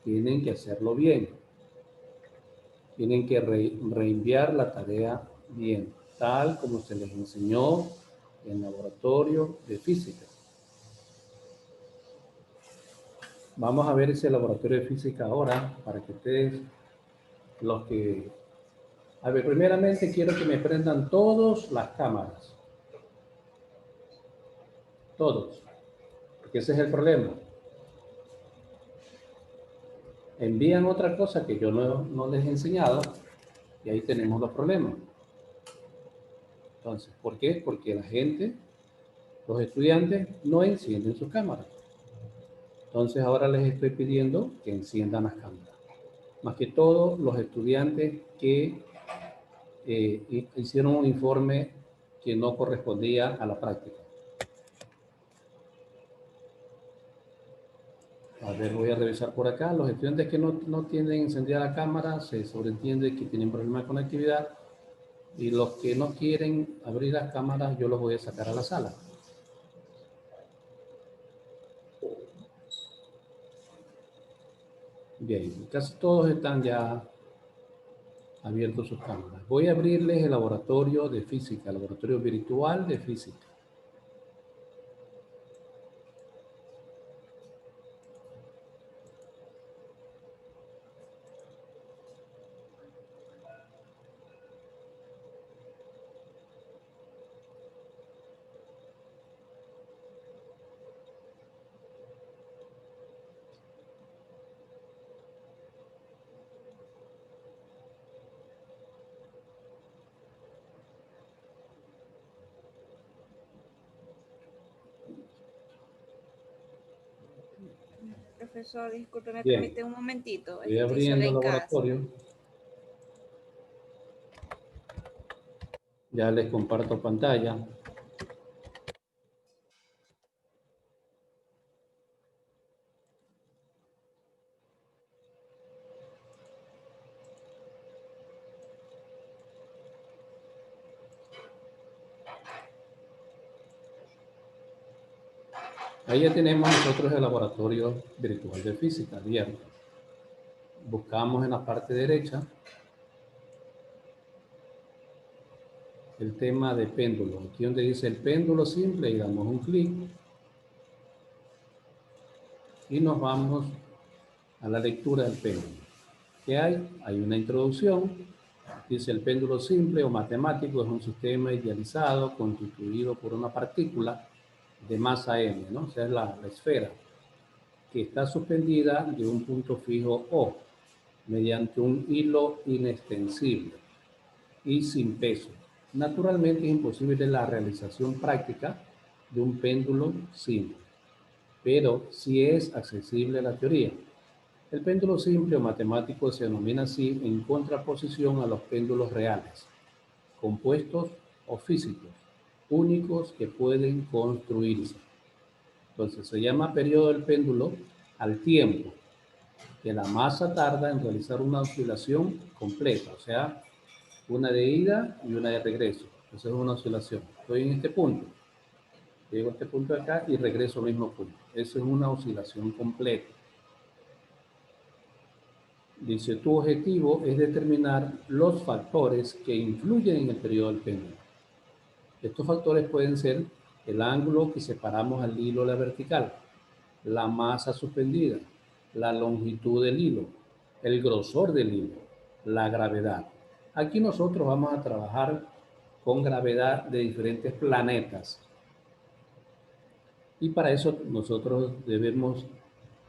tienen que hacerlo bien. Tienen que reenviar la tarea bien, tal como se les enseñó en laboratorio de física. Vamos a ver ese laboratorio de física ahora para que ustedes, los que... A ver, primeramente quiero que me prendan todas las cámaras. Todos. Porque ese es el problema. Envían otra cosa que yo no les he enseñado y ahí tenemos los problemas. Entonces, ¿por qué? Porque la gente, los estudiantes, no encienden sus cámaras. Entonces ahora les estoy pidiendo que enciendan las cámaras. Más que todo los estudiantes que hicieron un informe que no correspondía a la práctica. A ver, voy a revisar por acá. Los estudiantes que no tienen encendida la cámara, se sobreentiende que tienen problemas de conectividad. Y los que no quieren abrir las cámaras, yo los voy a sacar a la sala. Bien, casi todos están ya abiertos sus cámaras. Voy a abrirles el laboratorio de física, el laboratorio virtual de física. Profesor, disculpe, ¿me Bien, permite un momentito? estoy Estoy sola abriendo el en casa. laboratorio. Ya les comparto pantalla. Ahí ya tenemos nosotros el laboratorio virtual de física abierto. Buscamos en la parte derecha el tema de péndulo. Aquí donde dice el péndulo simple y damos un clic. Y nos vamos a la lectura del péndulo. ¿Qué hay? Hay una introducción. Dice el péndulo simple o matemático es un sistema idealizado constituido por una partícula de masa m, ¿no? O sea, es la esfera, que está suspendida de un punto fijo O mediante un hilo inextensible y sin peso. Naturalmente es imposible la realización práctica de un péndulo simple, pero sí es accesible a la teoría. El péndulo simple o matemático se denomina así en contraposición a los péndulos reales, compuestos o físicos, únicos que pueden construirse. Entonces se llama periodo del péndulo al tiempo que la masa tarda en realizar una oscilación completa, o sea, una de ida y una de regreso. Eso es una oscilación. Estoy en este punto, llego a este punto de acá y regreso al mismo punto. Eso es una oscilación completa. Dice, tu objetivo es determinar los factores que influyen en el periodo del péndulo. Estos factores pueden ser el ángulo que separamos al hilo de la vertical, la masa suspendida, la longitud del hilo, el grosor del hilo, la gravedad. Aquí nosotros vamos a trabajar con gravedad de diferentes planetas. Y para eso nosotros debemos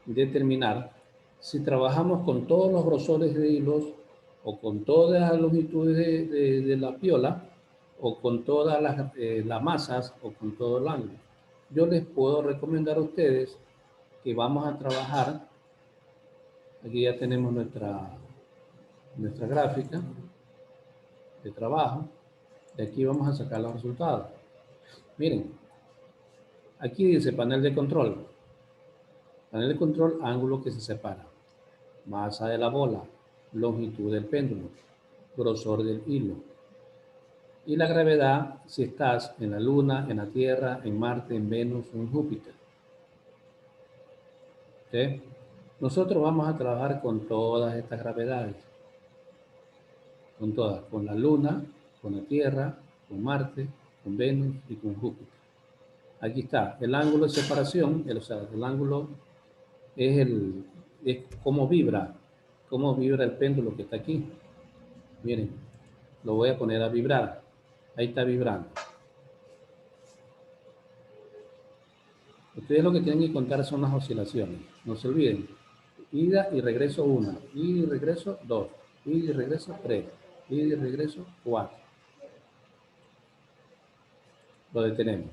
determinar si trabajamos con todos los grosores de hilos o con todas las longitudes de la piola o con todas las masas o con todo el ángulo. Yo les puedo recomendar a ustedes que vamos a trabajar, aquí ya tenemos nuestra gráfica de trabajo, de aquí vamos a sacar los resultados. Miren, aquí dice panel de control. Panel de control, ángulo que se separa. Masa de la bola, longitud del péndulo, grosor del hilo. Y la gravedad si estás en la Luna, en la Tierra, en Marte, en Venus o en Júpiter. ¿Okay? Nosotros vamos a trabajar con todas estas gravedades, con todas, con la Luna, con la Tierra, con Marte, con Venus y con Júpiter. Aquí está, el ángulo de separación, o sea, el ángulo es cómo vibra el péndulo que está aquí. Miren, lo voy a poner a vibrar. Ahí está vibrando. Ustedes lo que tienen que contar son las oscilaciones. No se olviden. Ida y regreso 1, ida y regreso 2, ida y regreso 3, ida y regreso 4. Lo detenemos.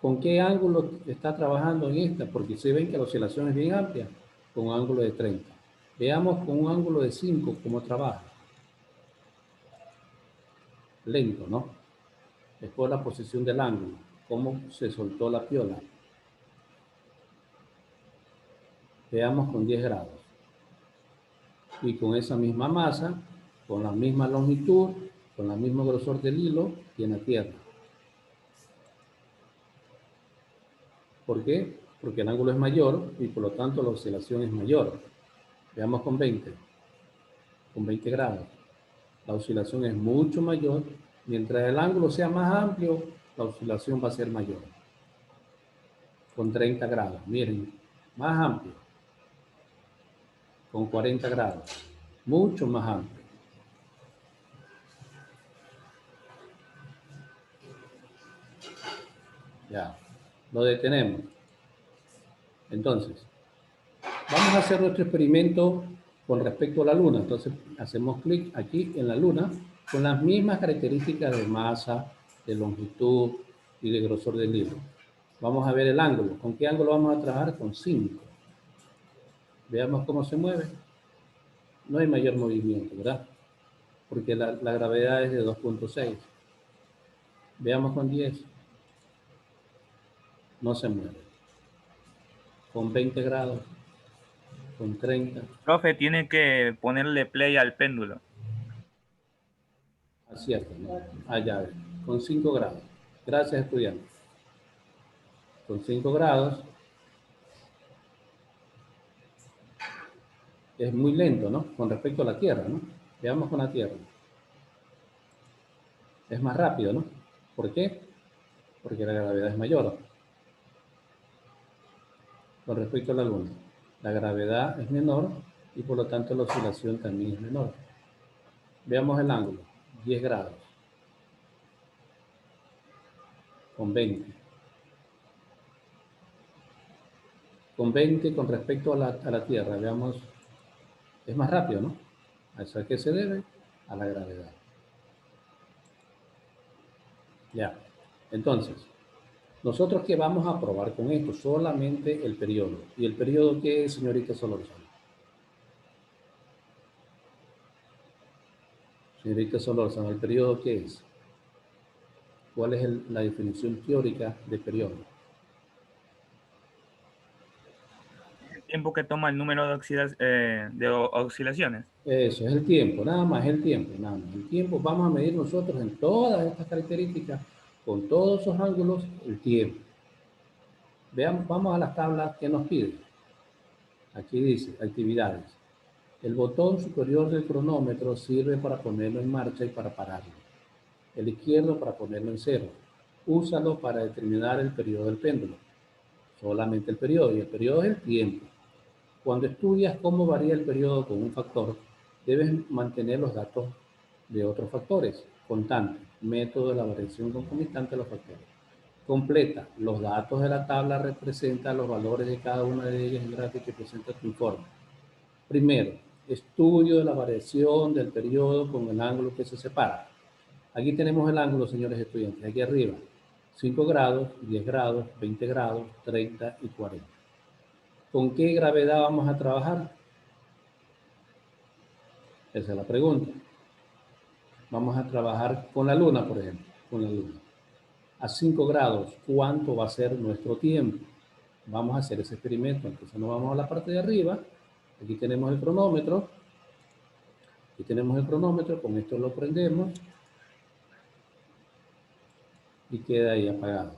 ¿Con qué ángulo está trabajando en esta? Porque se ven que la oscilación es bien amplia, con un ángulo de 30. Veamos con un ángulo de 5 cómo trabaja. Lento, ¿no? Después la posición del ángulo, cómo se soltó la piola. Veamos con 10 grados. Y con esa misma masa, con la misma longitud, con el mismo grosor del hilo que en la Tierra. ¿Por qué? Porque el ángulo es mayor y por lo tanto la oscilación es mayor. Veamos con 20 grados. La oscilación es mucho mayor. Mientras el ángulo sea más amplio, la oscilación va a ser mayor. Con 30 grados, miren, más amplio. Con 40 grados, mucho más amplio. Ya, lo detenemos. Entonces, vamos a hacer nuestro experimento con respecto a la Luna. Entonces, hacemos clic aquí en la Luna con las mismas características de masa, de longitud y de grosor del hilo. Vamos a ver el ángulo. ¿Con qué ángulo vamos a trabajar? Con 5. Veamos cómo se mueve. No hay mayor movimiento, ¿verdad? Porque la gravedad es de 2.6. Veamos con 10. No se mueve. Con 20 grados. Con 30. Profe, tiene que ponerle play al péndulo. Acierto, ¿no? Allá, con 5 grados. Gracias, estudiante. Con 5 grados. Es muy lento, ¿no? Con respecto a la Tierra, ¿no? Veamos con la Tierra. Es más rápido, ¿no? ¿Por qué? Porque la gravedad es mayor. Con respecto a la Luna, la gravedad es menor y por lo tanto la oscilación también es menor. Veamos el ángulo. 10 grados. Con 20. Con 20 con respecto a la Tierra, veamos, es más rápido, ¿no? ¿A eso a qué se debe? A la gravedad. Ya. Entonces, ¿nosotros qué vamos a probar con esto? Solamente el periodo. ¿Y el periodo qué es, señorita Solórzano? Señorita Solórzano, ¿el periodo qué es? ¿Cuál es la definición teórica de periodo? El tiempo que toma el número de, oscilaciones. Eso es el tiempo, nada más el tiempo, nada más. El tiempo, vamos a medir nosotros en todas estas características, con todos esos ángulos, el tiempo. Veamos, vamos a las tablas que nos piden. Aquí dice, actividades. El botón superior del cronómetro sirve para ponerlo en marcha y para pararlo. El izquierdo para ponerlo en cero. Úsalo para determinar el periodo del péndulo. Solamente el periodo, y el periodo es el tiempo. Cuando estudias cómo varía el periodo con un factor, debes mantener los datos de otros factores, constante, método de la variación concomitante de los factores. Completa, los datos de la tabla representan los valores de cada una de ellas en gráfico que presenta tu informe. Primero, estudio de la variación del periodo con el ángulo que se separa. Aquí tenemos el ángulo, señores estudiantes, aquí arriba. 5 grados, 10 grados, 20 grados, 30 y 40. ¿Con qué gravedad vamos a trabajar? Esa es la pregunta. Vamos a trabajar con la Luna, por ejemplo, con la Luna. A 5 grados, ¿cuánto va a ser nuestro tiempo? Vamos a hacer ese experimento. Entonces nos vamos a la parte de arriba. Aquí tenemos el cronómetro. Aquí tenemos el cronómetro. Con esto lo prendemos. Y queda ahí apagado.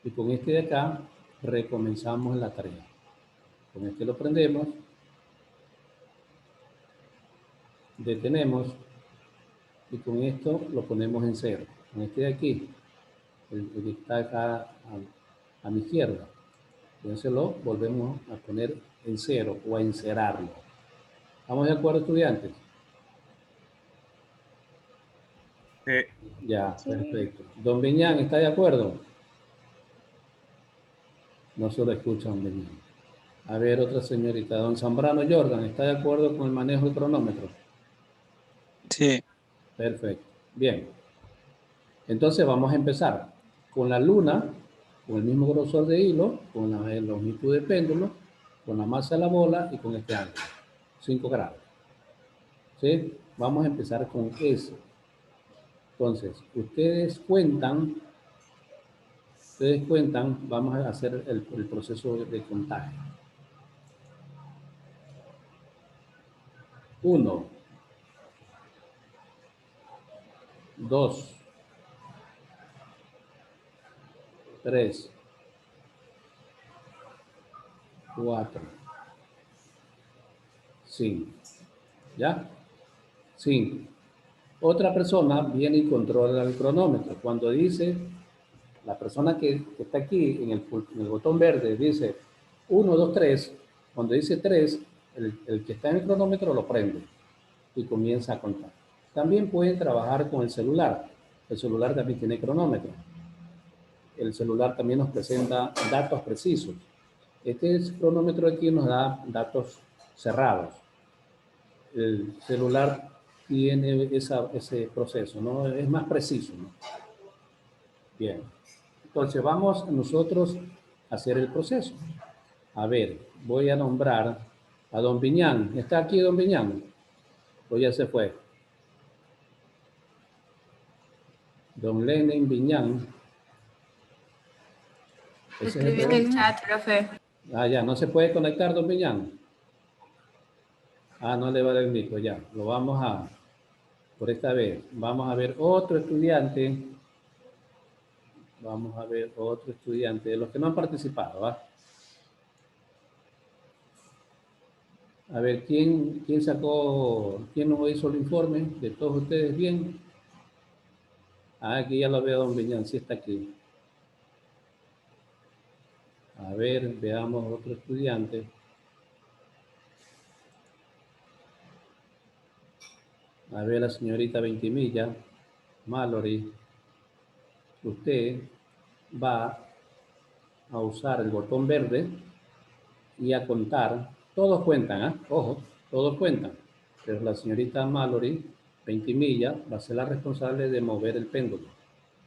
Y con este de acá recomenzamos la tarea. Con este lo prendemos detenemos y con esto lo ponemos en 0. Con este de aquí, el que está acá a mi izquierda. Entonces lo volvemos a poner en 0 o a encerarlo. ¿Estamos de acuerdo, estudiantes? Ya, Sí. perfecto. Don Beñán, ¿está de acuerdo? No se lo escucha, don Beñán. A ver, otra señorita. Don Zambrano Jordan, ¿está de acuerdo con el manejo del cronómetro? Sí. Perfecto. Bien. Entonces vamos a empezar con la luna, con el mismo grosor de hilo, con la longitud de péndulo, con la masa de la bola y con este ángulo. 5 grados. ¿Sí? Vamos a empezar con eso. Entonces, ustedes cuentan, vamos a hacer el proceso de contaje. 1, 2, 3, 4, 5. ¿Ya? 5. Otra persona viene y controla el cronómetro. Cuando dice, la persona que está aquí en el botón verde dice 1, 2, 3, cuando dice 3, el que está en el cronómetro lo prende y comienza a contar. También pueden trabajar con el celular. El celular también tiene cronómetro. El celular también nos presenta datos precisos. Este cronómetro aquí nos da datos cerrados. El celular tiene ese proceso, ¿no? Es más preciso, ¿no? Bien. Entonces vamos nosotros a hacer el proceso. A ver, voy a nombrar a don Viñán. ¿Está aquí don Viñán? ¿O ya se fue? Don Lenin Viñán. Escribí en el chat, profe. Ah, ya, no se puede conectar, don Viñán. Ah, no le va el micro, ya. Lo vamos a, por esta vez, vamos a ver otro estudiante. Vamos a ver otro estudiante de los que no han participado, ¿va? A ver, ¿quién nos hizo el informe de todos ustedes bien? Ah, aquí ya lo veo, don Viñán, sí está aquí. A ver, veamos otro estudiante. A ver, la señorita Ventimilla, Mallory, usted va a usar el botón verde y a contar. Todos cuentan, ¿ah? Ojo, todos cuentan. Pero la señorita Mallory, Ventimilla, va a ser la responsable de mover el péndulo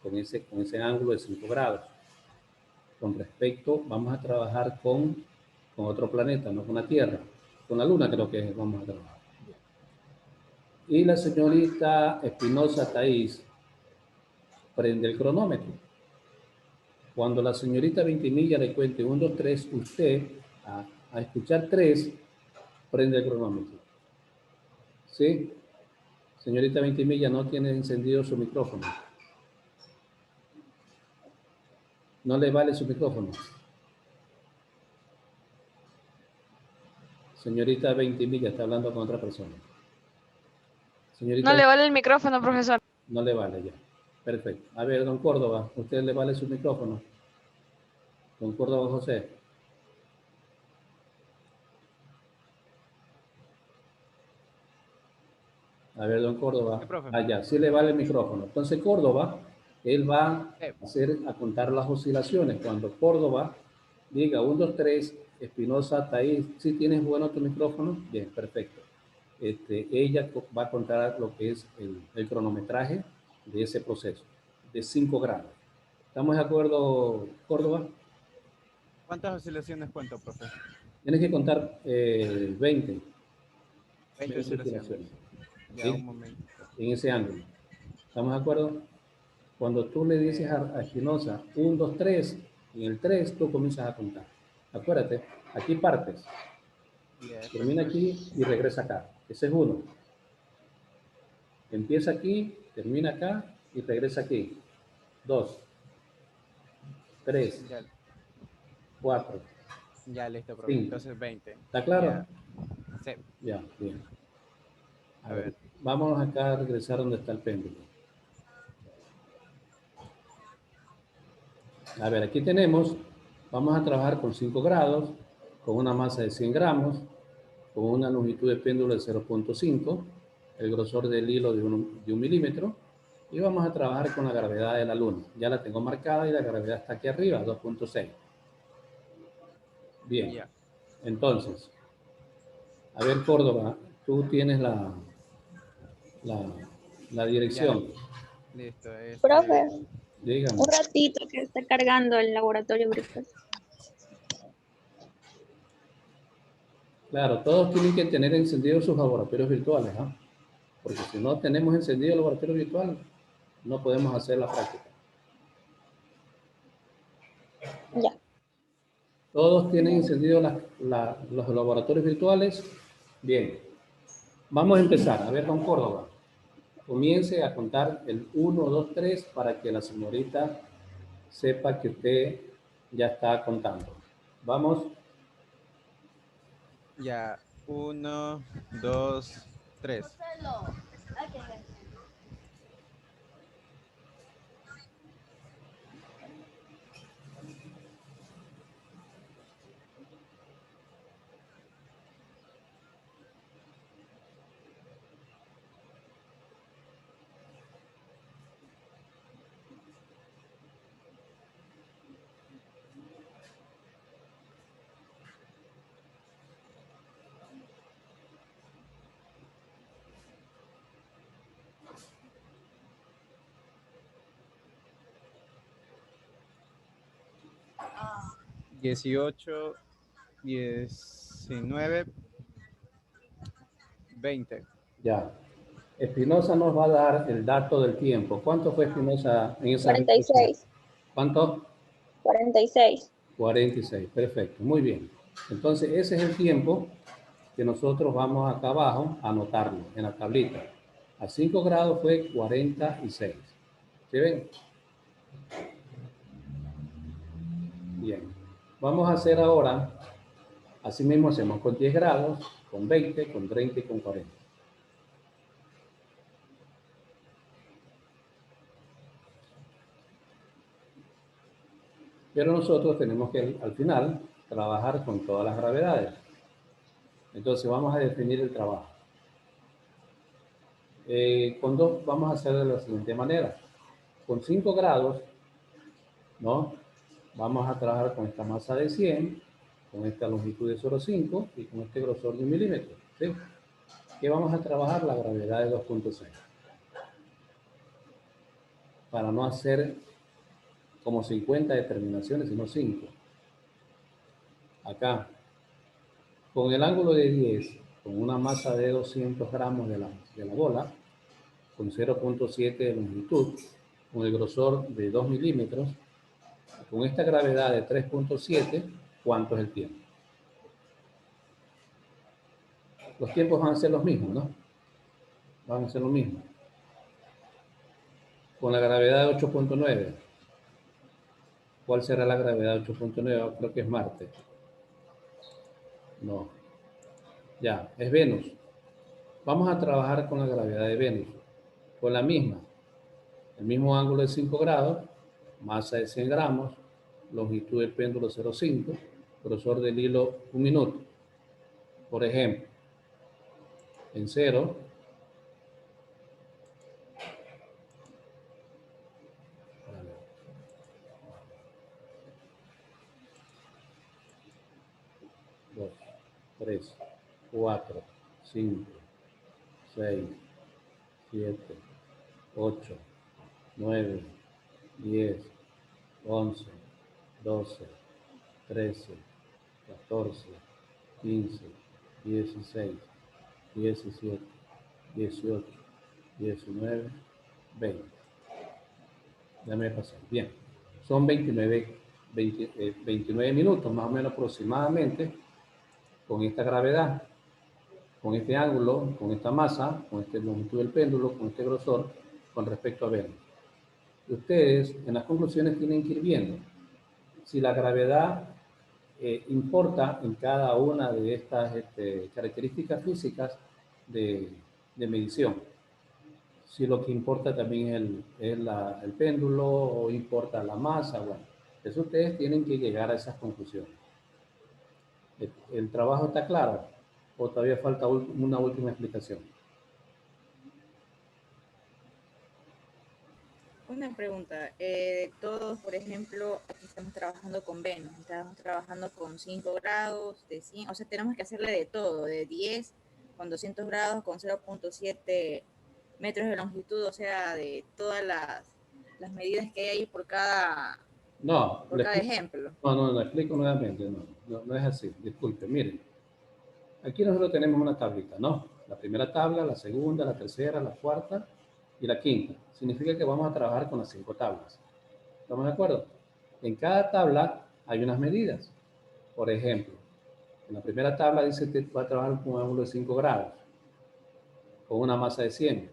con ese ángulo de 5 grados. Con respecto, vamos a trabajar con otro planeta, no con la Tierra. Con la Luna creo que vamos a trabajar. Y la señorita Espinosa Thais prende el cronómetro. Cuando la señorita Ventimilla le cuente 1, 2, 3, usted a escuchar 3, prende el cronómetro. ¿Sí? Señorita Ventimilla, no tiene encendido su micrófono. No le vale su micrófono. Señorita Ventimilla está hablando con otra persona. Señorita, No le vale el micrófono, profesor. no le vale ya. Perfecto. A ver, don Córdoba, ¿usted le vale su micrófono? Don Córdoba José. A ver, don Córdoba. Ya, sí le vale el micrófono. Entonces, Córdoba, él va a contar las oscilaciones. Cuando Córdoba diga 1, 2, 3, Espinosa, Thais, ¿sí tienes bueno tu micrófono? Bien, perfecto. Ella va a contar lo que es el cronometraje de ese proceso, de 5 grados. ¿Estamos de acuerdo, Córdoba? ¿Cuántas oscilaciones cuento, profe? Tienes que contar 20. 20 oscilaciones. Ya, ¿Sí? un momento. En ese ángulo. ¿Estamos de acuerdo? Cuando tú le dices a Espinosa 1, 2, 3, en el 3 tú comienzas a contar. Acuérdate, aquí partes. Termina aquí y regresa acá. Ese es 1. Empieza aquí, termina acá y regresa aquí. 2, 3, Ya, 4, ya listo, profe. 5. Entonces 20. ¿Está claro? Ya. Sí. Ya, bien. A ver, vámonos acá a regresar donde está el péndulo. A ver, aquí tenemos, vamos a trabajar con 5 grados, con una masa de 100 gramos, con una longitud de péndulo de 0.5, el grosor del hilo de 1 milímetro, y vamos a trabajar con la gravedad de la luna. Ya la tengo marcada y la gravedad está aquí arriba, 2.6. Bien, Ya. entonces, a ver, Córdoba, tú tienes la dirección. Listo. Profe, Dígame. un ratito que está cargando el laboratorio virtual. Claro, todos tienen que tener encendidos sus laboratorios virtuales, ¿ah? Porque si no tenemos encendido el laboratorio virtual, no podemos hacer la práctica. Ya. Todos tienen encendidos los laboratorios virtuales. Bien, vamos a empezar. A ver, don Córdoba, comience a contar el 1, 2, 3 para que la señorita sepa que usted ya está contando. Vamos. Ya. 1, 2, 3. Ah. 18, 19, 20. Ya. Espinosa nos va a dar el dato del tiempo. ¿Cuánto fue Espinosa en esa respuesta? 46. ¿Cuánto? 46. 46. Perfecto. Muy bien. Entonces, ese es el tiempo que nosotros vamos acá abajo a anotarlo en la tablita. A 5 grados fue 46. ¿Sí ven? Bien. Vamos a hacer ahora, así mismo hacemos con 10 grados, con 20, con 30 y con 40. Pero nosotros tenemos que al final trabajar con todas las gravedades. Entonces vamos a definir el trabajo. Con 2 vamos a hacer de la siguiente manera. Con 5 grados, ¿no? Vamos a trabajar con esta masa de 100, con esta longitud de 0,5 y con este grosor de 1 milímetro. ¿Sí? ¿Qué vamos a trabajar? La gravedad de 2.6. Para no hacer como 50 determinaciones, sino 5. Acá, con el ángulo de 10, con una masa de 200 gramos de la bola, con 0.7 de longitud, con el grosor de 2 milímetros, con esta gravedad de 3.7, ¿cuánto es el tiempo? Los tiempos van a ser los mismos, ¿no? Van a ser los mismos. Con la gravedad de 8.9, ¿cuál será la gravedad de 8.9? Creo que es Marte. No. Ya, es Venus. Vamos a trabajar con la gravedad de Venus. Con la misma. El mismo ángulo de 5 grados, masa de 100 gramos, longitud del péndulo 0,5, grosor del hilo 1 minuto. Por ejemplo, en 0, dos, 3, 4, 5, 6, 7, 8, 9, 10, 11, 12, 13, 14, 15, 16, 17, 18, 19, 20. Ya me pasé. Bien. Son 29 minutos, más o menos aproximadamente, con esta gravedad, con este ángulo, con esta masa, con esta longitud del péndulo, con este grosor, con respecto a Venus. Ustedes en las conclusiones tienen que ir viendo si la gravedad importa en cada una de estas características físicas de de medición. Si lo que importa también es el péndulo o importa la masa, bueno, eso ustedes tienen que llegar a esas conclusiones. ¿El trabajo está claro? ¿O todavía falta una última explicación? Una pregunta. Todos, por ejemplo, aquí estamos trabajando con Venus, estamos trabajando con 5 grados, de 100, o sea, tenemos que hacerle de todo, de 10, con 200 grados, con 0.7 metros de longitud, o sea, de todas las medidas que hay ahí por cada ejemplo. No, explico nuevamente. No es así. Disculpe, miren. Aquí nosotros tenemos una tablita, ¿no? La primera tabla, la segunda, la tercera, la cuarta y la quinta. Significa que vamos a trabajar con las 5 tablas. ¿Estamos de acuerdo? En cada tabla hay unas medidas. Por ejemplo, en la primera tabla dice que va a trabajar con un ángulo de 5 grados, con una masa de 100,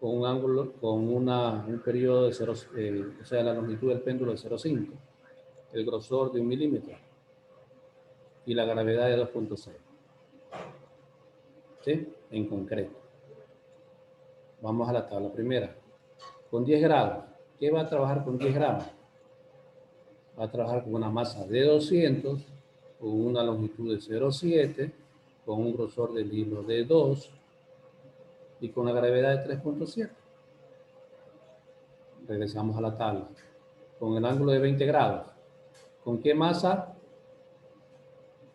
con un ángulo, con un periodo de 0, o sea, la longitud del péndulo de 0,5, el grosor de 1 milímetro y la gravedad de 2.6. ¿Sí? En concreto. Vamos a la tabla primera. Con 10 grados. ¿Qué va a trabajar con 10 gramos? Va a trabajar con una masa de 200, con una longitud de 0,7, con un grosor del hilo de 2 y con la gravedad de 3.7. Regresamos a la tabla. Con el ángulo de 20 grados. ¿Con qué masa?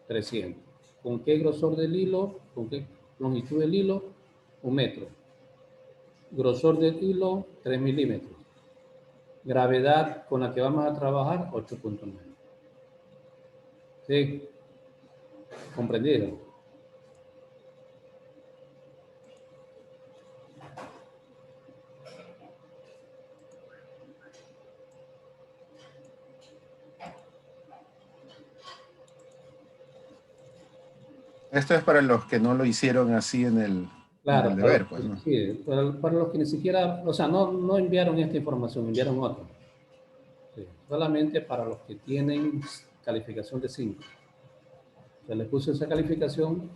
300. ¿Con qué grosor del hilo? ¿Con qué longitud del hilo? 1 metro. Grosor del hilo, 3 milímetros. Gravedad con la que vamos a trabajar, 8.9. ¿Sí? ¿Comprendido? Esto es para los que no lo hicieron así en el deber, pues, ¿no? Sí, para los que ni siquiera, o sea, no enviaron esta información, enviaron otra. Sí, solamente para los que tienen calificación de 5. Se les puso esa calificación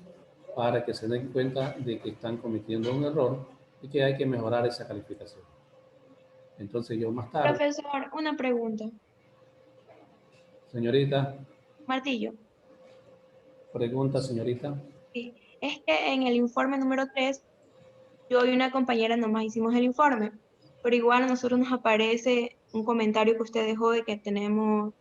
para que se den cuenta de que están cometiendo un error y que hay que mejorar esa calificación. Entonces yo más tarde... Profesor, una pregunta. Señorita. Martillo. Pregunta, señorita. Sí. Es que en el informe número 3, yo y una compañera nomás hicimos el informe, pero igual a nosotros nos aparece un comentario que usted dejó de que tenemos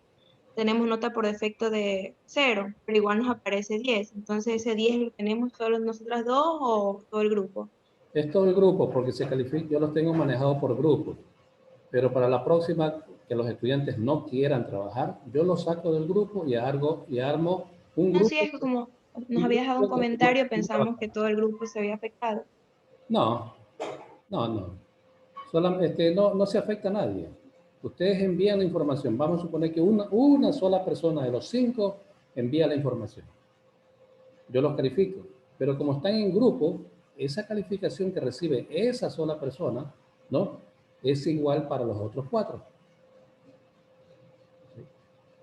nota por defecto de 0, pero igual nos aparece 10. Entonces, ¿ese 10 lo tenemos solo nosotras dos o todo el grupo? Es todo el grupo, porque se califica, yo los tengo manejados por grupo. Pero para la próxima, que los estudiantes no quieran trabajar, yo los saco del grupo y armo un grupo. No, sí, es que como nos había dejado un comentario, pensamos que todo el grupo se había afectado. No. Solamente no se afecta a nadie. Ustedes envían la información. Vamos a suponer que una sola persona de los 5 envía la información. Yo los califico. Pero como están en grupo, esa calificación que recibe esa sola persona, ¿no?, es igual para los otros 4. ¿Sí?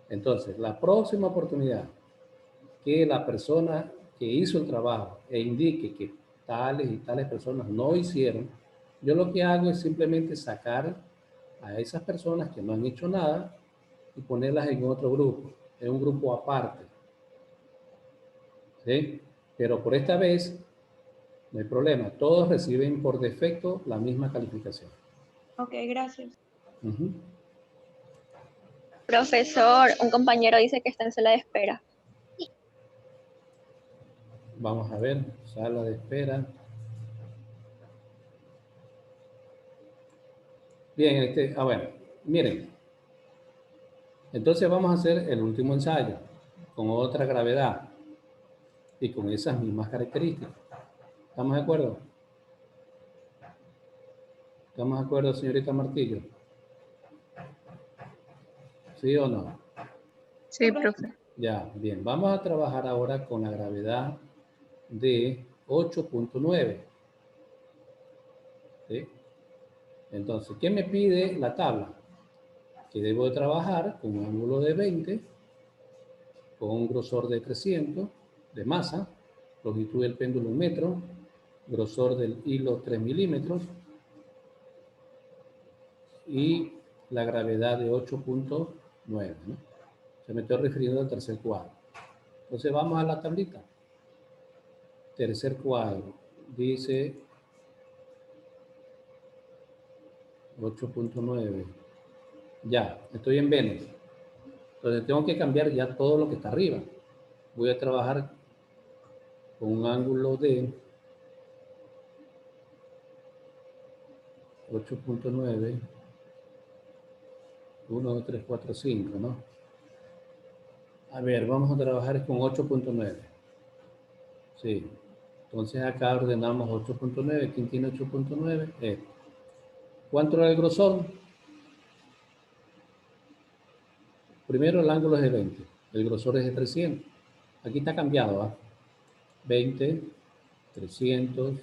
Entonces, la próxima oportunidad que la persona que hizo el trabajo e indique que tales y tales personas no hicieron, yo lo que hago es simplemente sacar a esas personas que no han hecho nada y ponerlas en otro grupo, en un grupo aparte. ¿Sí? Pero por esta vez, no hay problema. Todos reciben por defecto la misma calificación. Ok, gracias. Profesor, un compañero dice que está en sala de espera. Vamos a ver, sala de espera. Bien, bueno, miren. Entonces vamos a hacer el último ensayo con otra gravedad y con esas mismas características. ¿Estamos de acuerdo? ¿Estamos de acuerdo, señorita Martillo? ¿Sí o no? Sí, profe. Ya, bien. Vamos a trabajar ahora con la gravedad de 8.9. ¿Sí? Entonces, ¿qué me pide la tabla? Que debo de trabajar con un ángulo de 20, con un grosor de 300 de masa, longitud del péndulo 1 metro grosor del hilo 3 milímetros y la gravedad de 8.9, ¿no? Se me estoy refiriendo al tercer cuadro. Entonces vamos a la tablita. Tercer cuadro. Dice 8.9. Ya, estoy en Venus. Entonces tengo que cambiar ya todo lo que está arriba. Voy a trabajar con un ángulo de 8.9. 1, 2, 3, 4, 5, ¿no? A ver, vamos a trabajar con 8.9. Sí. Entonces acá ordenamos 8.9. ¿Quién tiene 8.9? ¿Cuánto era el grosor? Primero el ángulo es de 20. El grosor es de 300. Aquí está cambiado, ¿ah? 20, 300,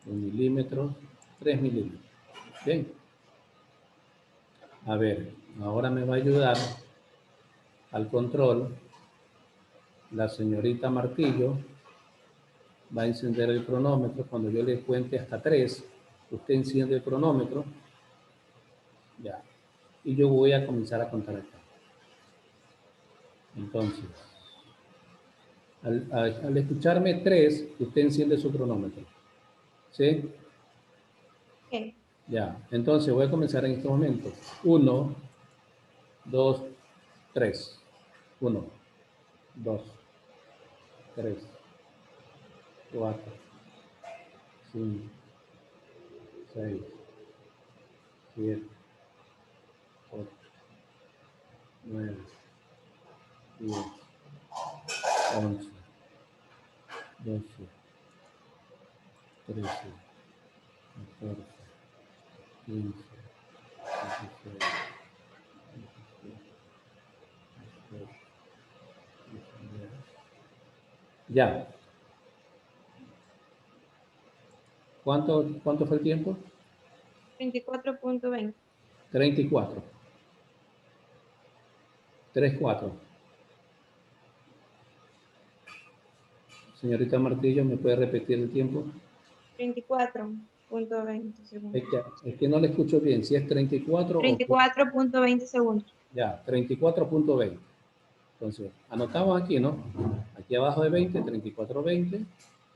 1 milímetro, 3 milímetros. Bien. A ver, ahora me va a ayudar al control la señorita Martillo. Va a encender el cronómetro. Cuando yo le cuente hasta 3, usted enciende el cronómetro. Ya. Y yo voy a comenzar a contar acá. Entonces, al escucharme 3, usted enciende su cronómetro. ¿Sí? Ok. Ya. Entonces voy a comenzar en este momento. 1, 2, 3. 1, 2, 3, 4, 5, 6, 7, 8, 9, 10, 11, 12, 13, 14, 15, 16, 17, 18, 19. Ya. ¿Cuánto fue el tiempo? 34.20. 34. 34. Señorita Martillo, ¿me puede repetir el tiempo? 34.20 segundos. Es que no le escucho bien. Si es 34 o... 34.20 segundos. Ya, 34.20. Entonces, anotamos aquí, ¿no? Aquí abajo de 20, 34.20.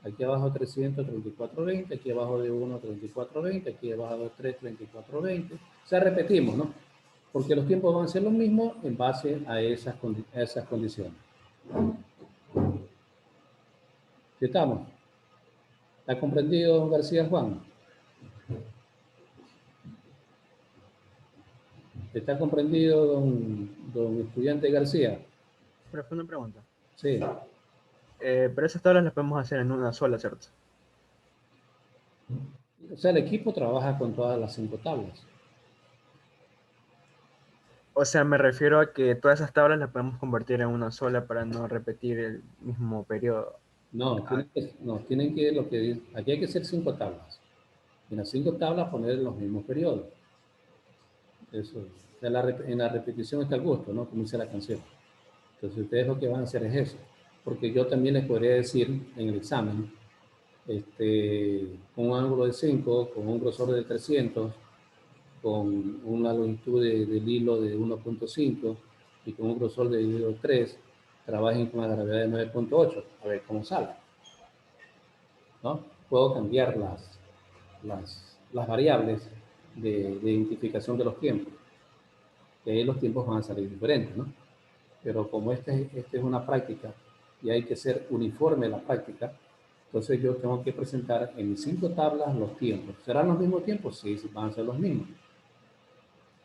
Aquí abajo 300, 34.20. Aquí abajo de 1, 34.20. Aquí abajo de 3, 34.20. O sea, repetimos, ¿no? Porque los tiempos van a ser los mismos en base a esas condiciones. ¿Sí estamos? ¿Está comprendido, don García Juan? ¿Está comprendido, don estudiante García? Profe, una pregunta. Sí. Pero esas tablas las podemos hacer en una sola, ¿cierto? O sea, el equipo trabaja con todas las 5 tablas. O sea, me refiero a que todas esas tablas las podemos convertir en una sola para no repetir el mismo periodo. No, tienen que, aquí hay que hacer 5 tablas. En las 5 tablas poner los mismos periodos. Eso. O sea, en la repetición está el gusto, ¿no? Como dice la canción. Entonces ustedes lo que van a hacer es eso. Porque yo también les podría decir en el examen, con un ángulo de 5, con un grosor de 300, con una longitud del hilo de 1.5 y con un grosor del hilo 3, trabajen con la gravedad de 9.8. A ver cómo sale. ¿No? Puedo cambiar las variables de identificación de los tiempos. Que ahí los tiempos van a salir diferentes, ¿no? Pero como esta es una práctica y hay que ser uniforme la práctica, entonces yo tengo que presentar en mis 5 tablas los tiempos. ¿Serán los mismos tiempos? Sí, van a ser los mismos.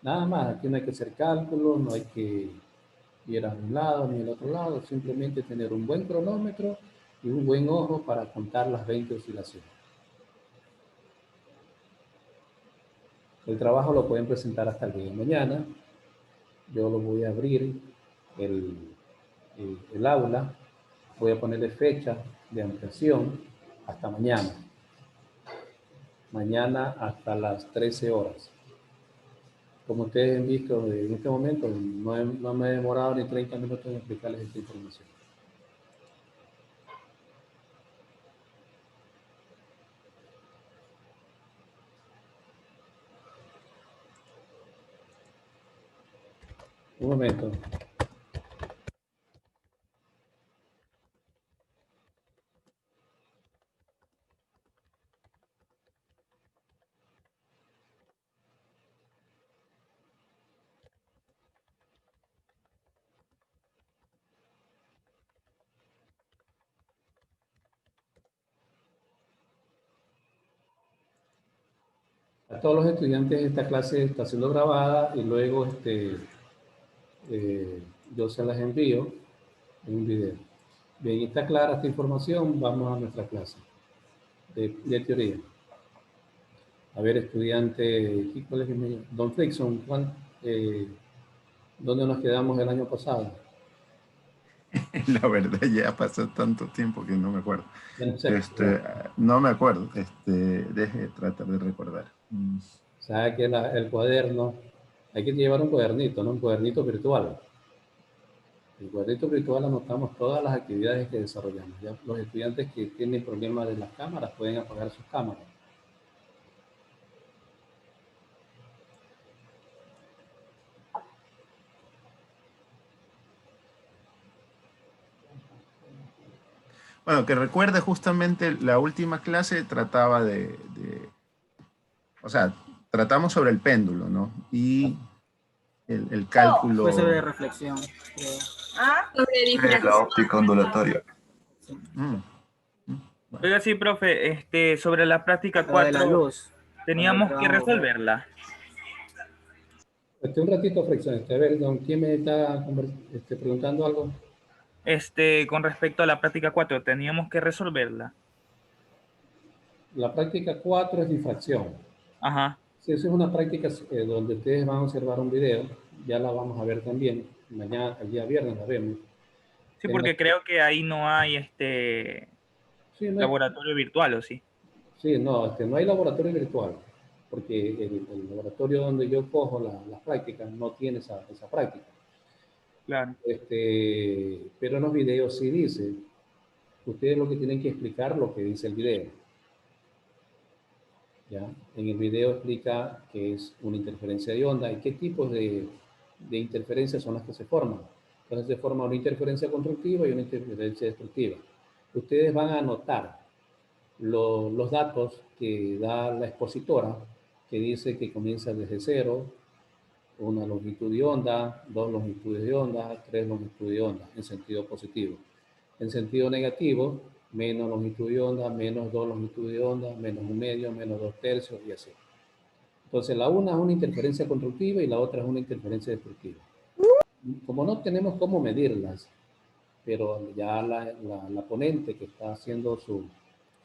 Nada más, aquí no hay que hacer cálculos, no hay que ir a un lado ni al otro lado, simplemente tener un buen cronómetro y un buen ojo para contar las 20 oscilaciones. El trabajo lo pueden presentar hasta el día de mañana. Yo lo voy a abrir el aula, voy a ponerle fecha de ampliación hasta mañana. Mañana hasta las 13 horas. Como ustedes han visto en este momento, no me he demorado ni 30 minutos en explicarles esta información. Un momento. A todos los estudiantes esta clase está siendo grabada y luego yo se las envío en un video. Bien, está clara esta información, vamos a nuestra clase de teoría. A ver, estudiante, ¿cuál es el mío? Don Frickson, ¿dónde nos quedamos el año pasado? La verdad ya pasó tanto tiempo que no me acuerdo. Ya no sé. No me acuerdo. Deje tratar de recordar. Sabe que el cuaderno, hay que llevar un cuadernito, ¿no? Un cuadernito virtual. El cuadernito virtual anotamos todas las actividades que desarrollamos. Ya los estudiantes que tienen problemas de las cámaras pueden apagar sus cámaras. Bueno, que recuerde justamente la última clase trataba o sea, tratamos sobre el péndulo, ¿no? Y el cálculo... Fue sobre reflexión, creo. Sobre diferencias. La óptica ondulatoria. Oiga, sí, profe, sobre la práctica La de la 4, luz. teníamos que Cuando resolverla. Un ratito, Frickson, a ver, don, ¿quién me está preguntando algo? Con respecto a la práctica 4, teníamos que resolverla. La práctica 4 es difracción. Ajá. Sí, esa es una práctica donde ustedes van a observar un video, ya la vamos a ver también, mañana, el día viernes la vemos. Sí, porque creo que ahí no hay sí, no laboratorio virtual, ¿o sí? Sí, no, no hay laboratorio virtual, porque el laboratorio donde yo cojo las prácticas no tiene esa práctica. Claro. Pero en los videos sí dice, ustedes lo que tienen que explicar lo que dice el video. ¿Ya? En el video explica qué es una interferencia de onda y qué tipos de interferencias son las que se forman. Entonces se forma una interferencia constructiva y una interferencia destructiva. Ustedes van a anotar los datos que da la expositora, que dice que comienza desde 0, una longitud de onda, 2 longitudes de onda, 3 longitudes de onda, en sentido positivo. En sentido negativo, menos longitud de onda, menos 2 longitudes de onda, menos 1/2, menos 2/3 y así. Entonces la una es una interferencia constructiva y la otra es una interferencia destructiva. Como no tenemos cómo medirlas, pero ya la ponente que está haciendo su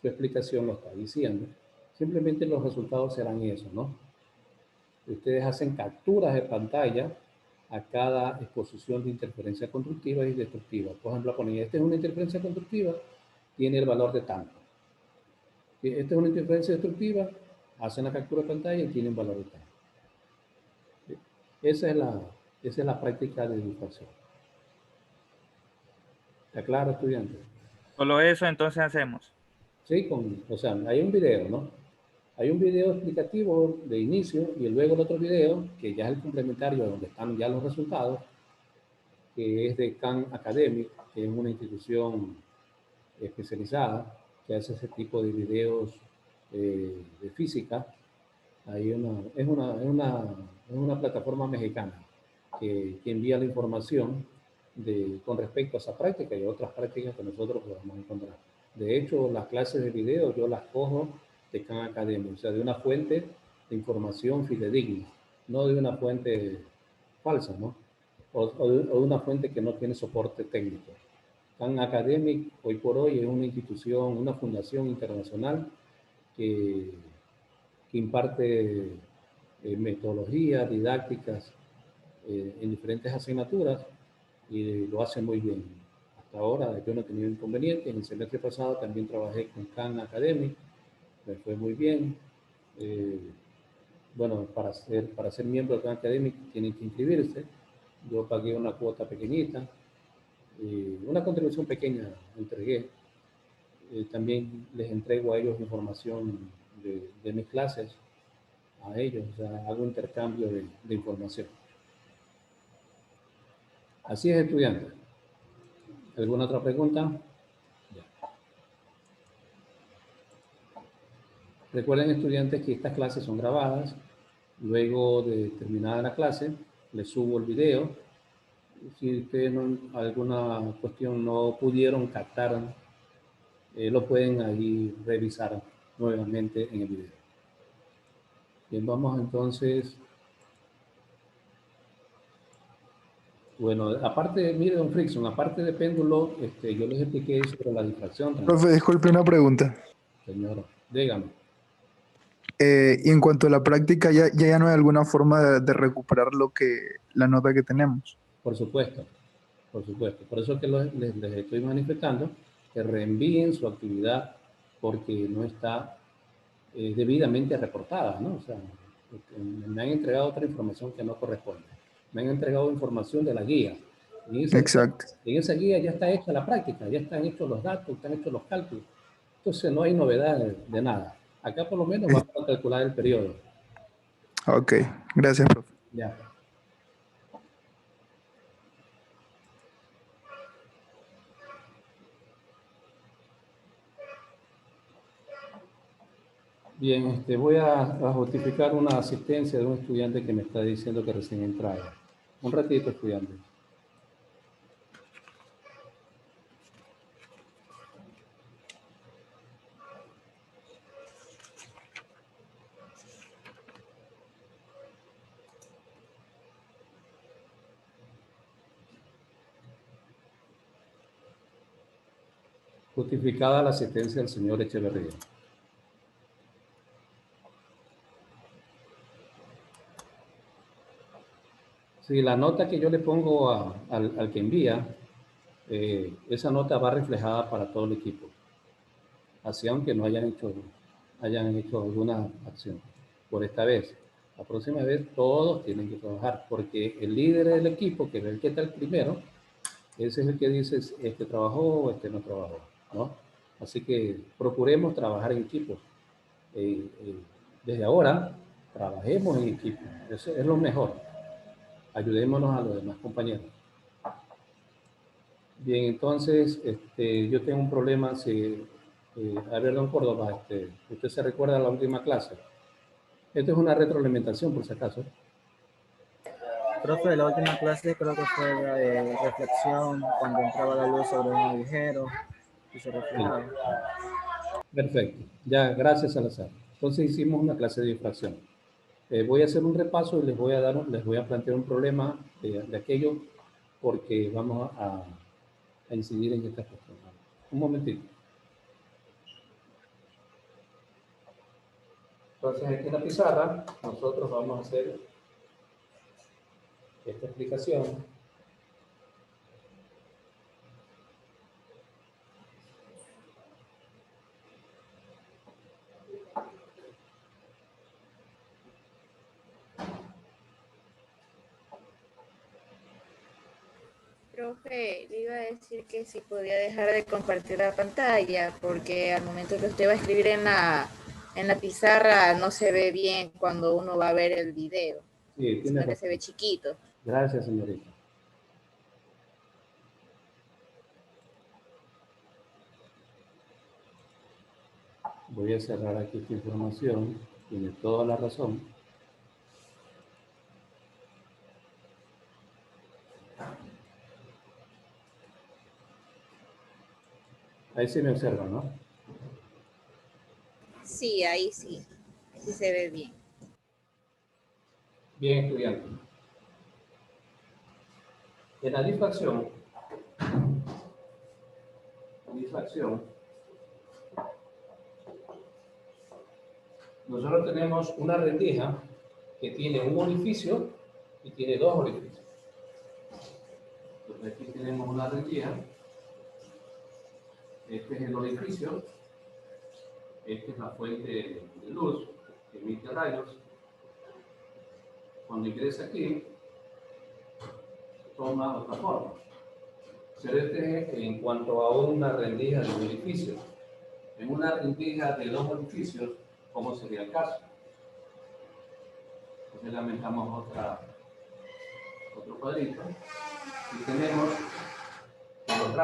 explicación lo está diciendo, simplemente los resultados serán eso, ¿no? Ustedes hacen capturas de pantalla a cada exposición de interferencia constructiva y destructiva. Por ejemplo, ponen, esta es una interferencia constructiva, tiene el valor de tanto. Esta es una interferencia destructiva, hacen la captura de pantalla y tienen valor de tanto. Esa es la práctica de difracción. ¿Está claro, estudiante? Solo eso entonces hacemos. Sí, o sea, hay un video, ¿no? Hay un video explicativo de inicio y luego el otro video, que ya es el complementario donde están ya los resultados, que es de Khan Academy, que es una institución especializada que hace ese tipo de videos de física. Es una plataforma mexicana que envía la información con respecto a esa práctica y otras prácticas que nosotros podamos encontrar. De hecho, las clases de video yo las cojo de Khan Academy, o sea, de una fuente de información fidedigna, no de una fuente falsa, ¿no? O de una fuente que no tiene soporte técnico. Khan Academy, hoy por hoy, es una institución, una fundación internacional que imparte metodologías didácticas en diferentes asignaturas y lo hace muy bien. Hasta ahora yo no he tenido inconveniente. En el semestre pasado también trabajé con Khan Academy, me fue muy bien. Bueno, para ser miembro de Khan Academy tienen que inscribirse. Yo pagué una cuota pequeñita, una contribución pequeña entregué. También les entrego a ellos información de mis clases, a ellos, o sea, hago intercambio de información. Así es, estudiante. ¿Alguna otra pregunta? Ya. Recuerden, estudiantes, que estas clases son grabadas. Luego de terminada la clase, les subo el video. Si ustedes alguna cuestión no pudieron captar, lo pueden ahí revisar nuevamente en el video. Bien, vamos entonces. Bueno, aparte, mire, don Frickson, aparte de péndulo, yo les expliqué sobre la difracción. Profe, disculpe una pregunta. Señor, dígame. Y en cuanto a la práctica, ya no hay alguna forma de recuperar la nota que tenemos. Por supuesto, por supuesto. Por eso es que les estoy manifestando que reenvíen su actividad, porque no está debidamente reportada, ¿no? O sea, me han entregado otra información que no corresponde. Me han entregado información de la guía. Exacto. En esa guía ya está hecha la práctica, ya están hechos los datos, están hechos los cálculos. Entonces no hay novedad de nada. Acá por lo menos vamos a calcular el periodo. Ok, gracias, profe. Ya. Bien, voy a justificar una asistencia de un estudiante que me está diciendo que recién entraba. Un ratito, estudiante. Justificada la asistencia del señor Echeverría. Si la nota que yo le pongo al que envía, esa nota va reflejada para todo el equipo. Así aunque no hayan hecho alguna acción. Por esta vez. La próxima vez todos tienen que trabajar, porque el líder del equipo, que es el que está el primero, ese es el que dice este trabajó o este no trabajó, ¿no? Así que procuremos trabajar en equipo. Desde ahora, trabajemos en equipo. Eso es lo mejor. Ayudémonos a los demás compañeros. Bien, entonces, yo tengo un problema. A ver, don Córdoba, ¿usted se recuerda de la última clase? Esto es una retroalimentación, por si acaso. Profe, la última clase creo que fue la de reflexión, cuando entraba la luz sobre un agujero y se reflejaba. Sí. Perfecto. Ya, gracias, Salazar. Entonces hicimos una clase de difracción. Voy a hacer un repaso y les voy a plantear un problema de aquello, porque vamos a incidir en esta cuestión. Un momentito. Entonces, aquí en la pizarra, nosotros vamos a hacer esta explicación. Profe, le iba a decir que si podía dejar de compartir la pantalla, porque al momento que usted va a escribir en la pizarra no se ve bien cuando uno va a ver el video, Sí, sino que se ve chiquito. Gracias, señorita. Voy a cerrar aquí esta información. Tiene toda la razón. Ahí se me observa, ¿no? Sí, ahí sí. Sí se ve bien. Bien, estudiante. En la difracción, nosotros tenemos una rendija que tiene un orificio y tiene dos orificios. Entonces aquí tenemos una rendija. Este es el orificio. Esta es la fuente de luz que emite rayos. Cuando ingresa aquí, toma otra forma. Pero este es en cuanto a una rendija de un orificio. En una rendija de dos orificios, ¿cómo sería el caso? Entonces lamentamos otro cuadrito. Y tenemos que los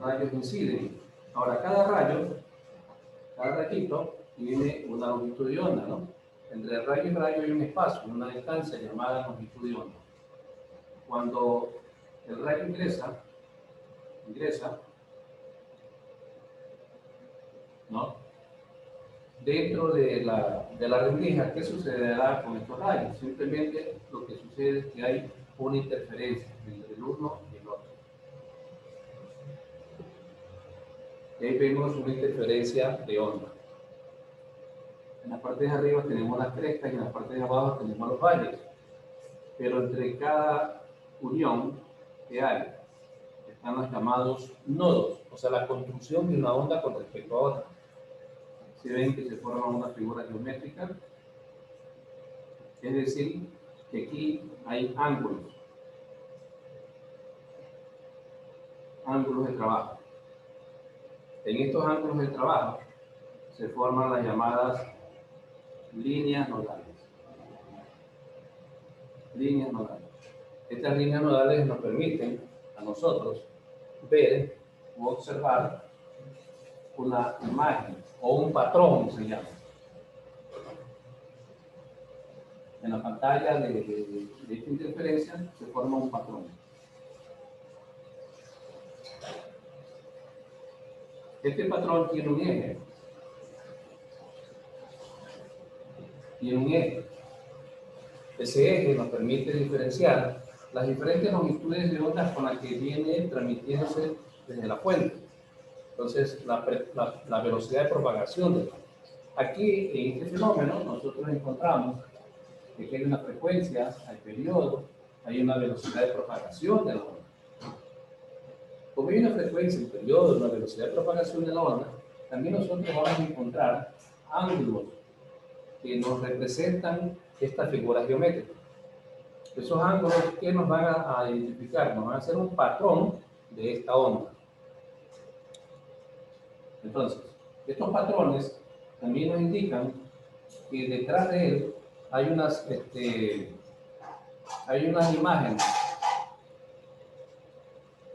rayos inciden. Ahora, cada rayito tiene una longitud de onda, ¿no? Entre el rayo y rayo hay un espacio, una distancia llamada longitud de onda. Cuando el rayo ingresa, ¿no? Dentro de la rendija, ¿qué sucederá con estos rayos? Simplemente lo que sucede es que hay una interferencia entre el uno y el otro. Y ahí vemos una interferencia de onda. En la parte de arriba tenemos las crestas y en la parte de abajo tenemos los valles. Pero entre cada unión que hay están los llamados nodos, o sea, la construcción de una onda con respecto a otra. Si ven que se forma una figura geométrica, es decir, que aquí hay ángulos de trabajo. En estos ángulos de trabajo se forman las llamadas líneas nodales. Estas líneas nodales nos permiten a nosotros ver o observar una imagen o un patrón, se llama. En la pantalla de esta interferencia se forma un patrón. Este patrón tiene un eje. Ese eje nos permite diferenciar las diferentes longitudes de ondas con las que viene transmitiéndose desde la fuente. Entonces, la velocidad de propagación de la onda. Aquí, en este fenómeno, nosotros encontramos que hay una frecuencia, hay periodo, hay una velocidad de propagación de la onda. Como hay una frecuencia, un periodo, una velocidad de propagación de la onda, también nosotros vamos a encontrar ángulos que nos representan estas figuras geométricas. Esos ángulos que nos van a identificar, nos van a hacer un patrón de esta onda. Entonces, estos patrones también nos indican que detrás de él hay unas imágenes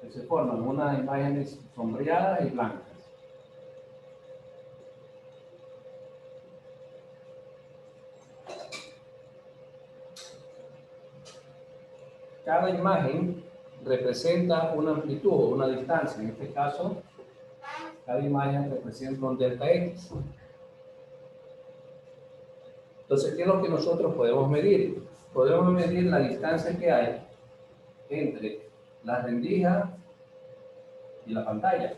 que se forman, unas imágenes sombreadas y blancas. Cada imagen representa una amplitud o una distancia. En este caso, cada imagen representa un delta X. Entonces, ¿qué es lo que nosotros podemos medir? Podemos medir la distancia que hay entre la rendija y la pantalla.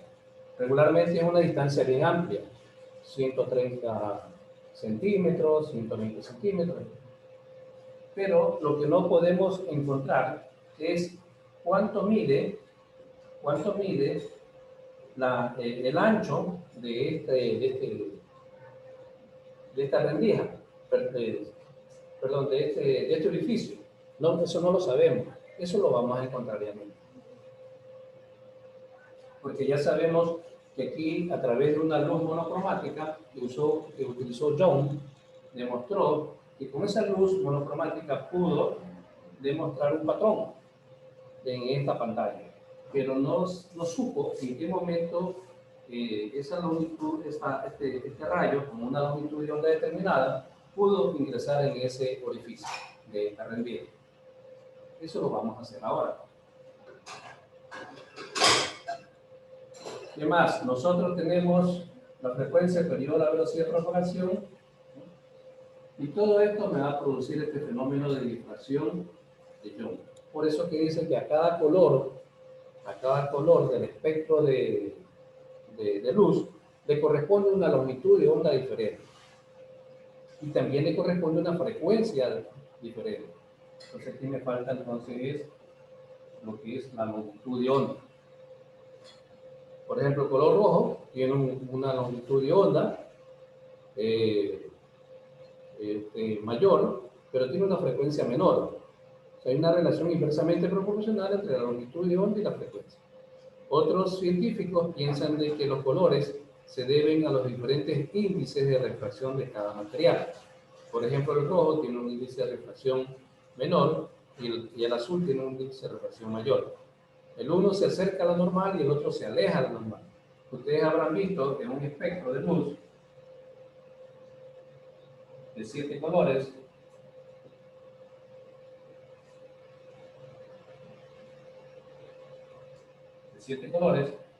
Regularmente es una distancia bien amplia, 130 centímetros, 120 centímetros. Pero lo que no podemos encontrar es cuánto mide el ancho de esta rendija, perdón, de este orificio. No, eso no lo sabemos. Eso lo vamos a encontrar realmente. Porque ya sabemos que aquí, a través de una luz monocromática que utilizó Young, demostró que con esa luz monocromática pudo demostrar un patrón en esta pantalla, pero no supo en qué momento esa longitud, este rayo, con una longitud de onda determinada, pudo ingresar en ese orificio de esta rendija. Eso lo vamos a hacer ahora. ¿Qué más? Nosotros tenemos la frecuencia, el periodo, la velocidad de propagación, y todo esto me va a producir este fenómeno de difracción de Young. Por eso que dice que a cada color del espectro de luz le corresponde una longitud de onda diferente. Y también le corresponde una frecuencia diferente. Entonces aquí me falta entonces lo que es la longitud de onda. Por ejemplo, el color rojo tiene una longitud de onda mayor, pero tiene una frecuencia menor. O sea, hay una relación inversamente proporcional entre la longitud de onda y la frecuencia. Otros científicos piensan de que los colores se deben a los diferentes índices de refracción de cada material. Por ejemplo, el rojo tiene un índice de refracción menor y el azul tiene un índice de refracción mayor. El uno se acerca a la normal y el otro se aleja a la normal. Ustedes habrán visto en un espectro de luz de 7 colores,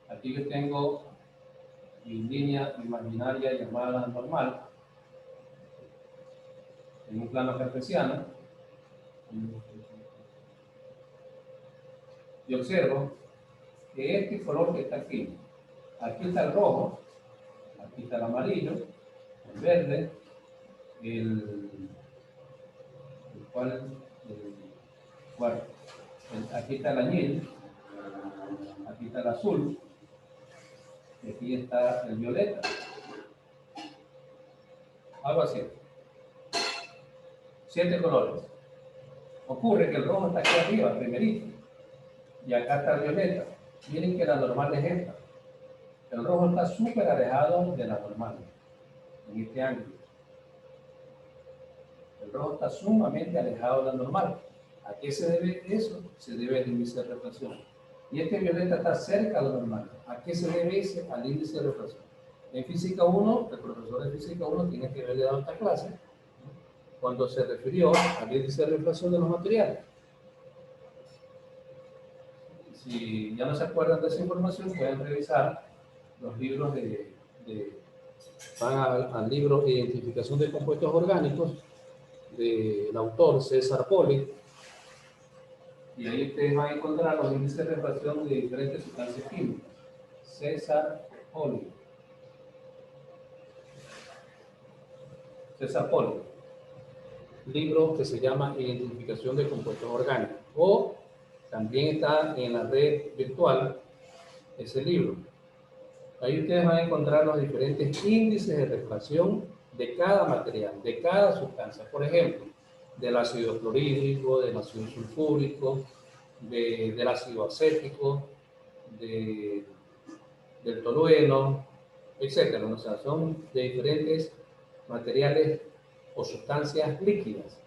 aquí yo tengo mi línea imaginaria llamada normal en un plano cartesiano y observo que este color que está aquí está el rojo, aquí está el amarillo, el verde, aquí está el añil, aquí está el azul, y aquí está el violeta. Algo así. 7 colores. Ocurre que el rojo está aquí arriba, primerito, y acá está el violeta. Miren que la normal es esta. El rojo está súper alejado de la normal, en este ángulo. El rojo está sumamente alejado de la normal. ¿A qué se debe eso? Se debe al índice de refracción. Y este violeta está cerca de la normal. ¿A qué se debe ese? Al índice de refracción. En física 1, el profesor de física 1 tiene que haberle dado esta clase cuando se refirió al índice de refracción de los materiales. Si ya no se acuerdan de esa información, pueden revisar los libros van al libro Identificación de compuestos orgánicos del autor César Poli, y ahí ustedes van a encontrar los índices de refracción de diferentes sustancias químicas. César Poli. Libro que se llama Identificación de compuestos orgánicos, o también está en la red virtual ese libro. Ahí ustedes van a encontrar los diferentes índices de refracción de cada material, de cada sustancia. Por ejemplo, del ácido clorhídrico, del ácido sulfúrico, del ácido acético, del tolueno, etc. O sea, son de diferentes materiales o sustancias líquidas.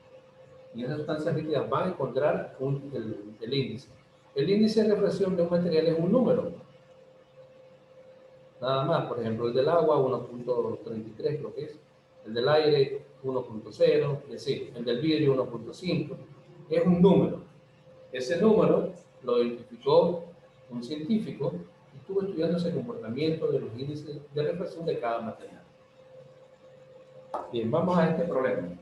Y en esas sustancias líquidas van a encontrar el índice. El índice de refracción de un material es un número. Nada más, por ejemplo, el del agua 1.33 creo que es, el del aire 1.0, es decir, el del vidrio 1.5, es un número. Ese número lo identificó un científico que estuvo estudiando ese comportamiento de los índices de refracción de cada material. Bien, vamos a este problema.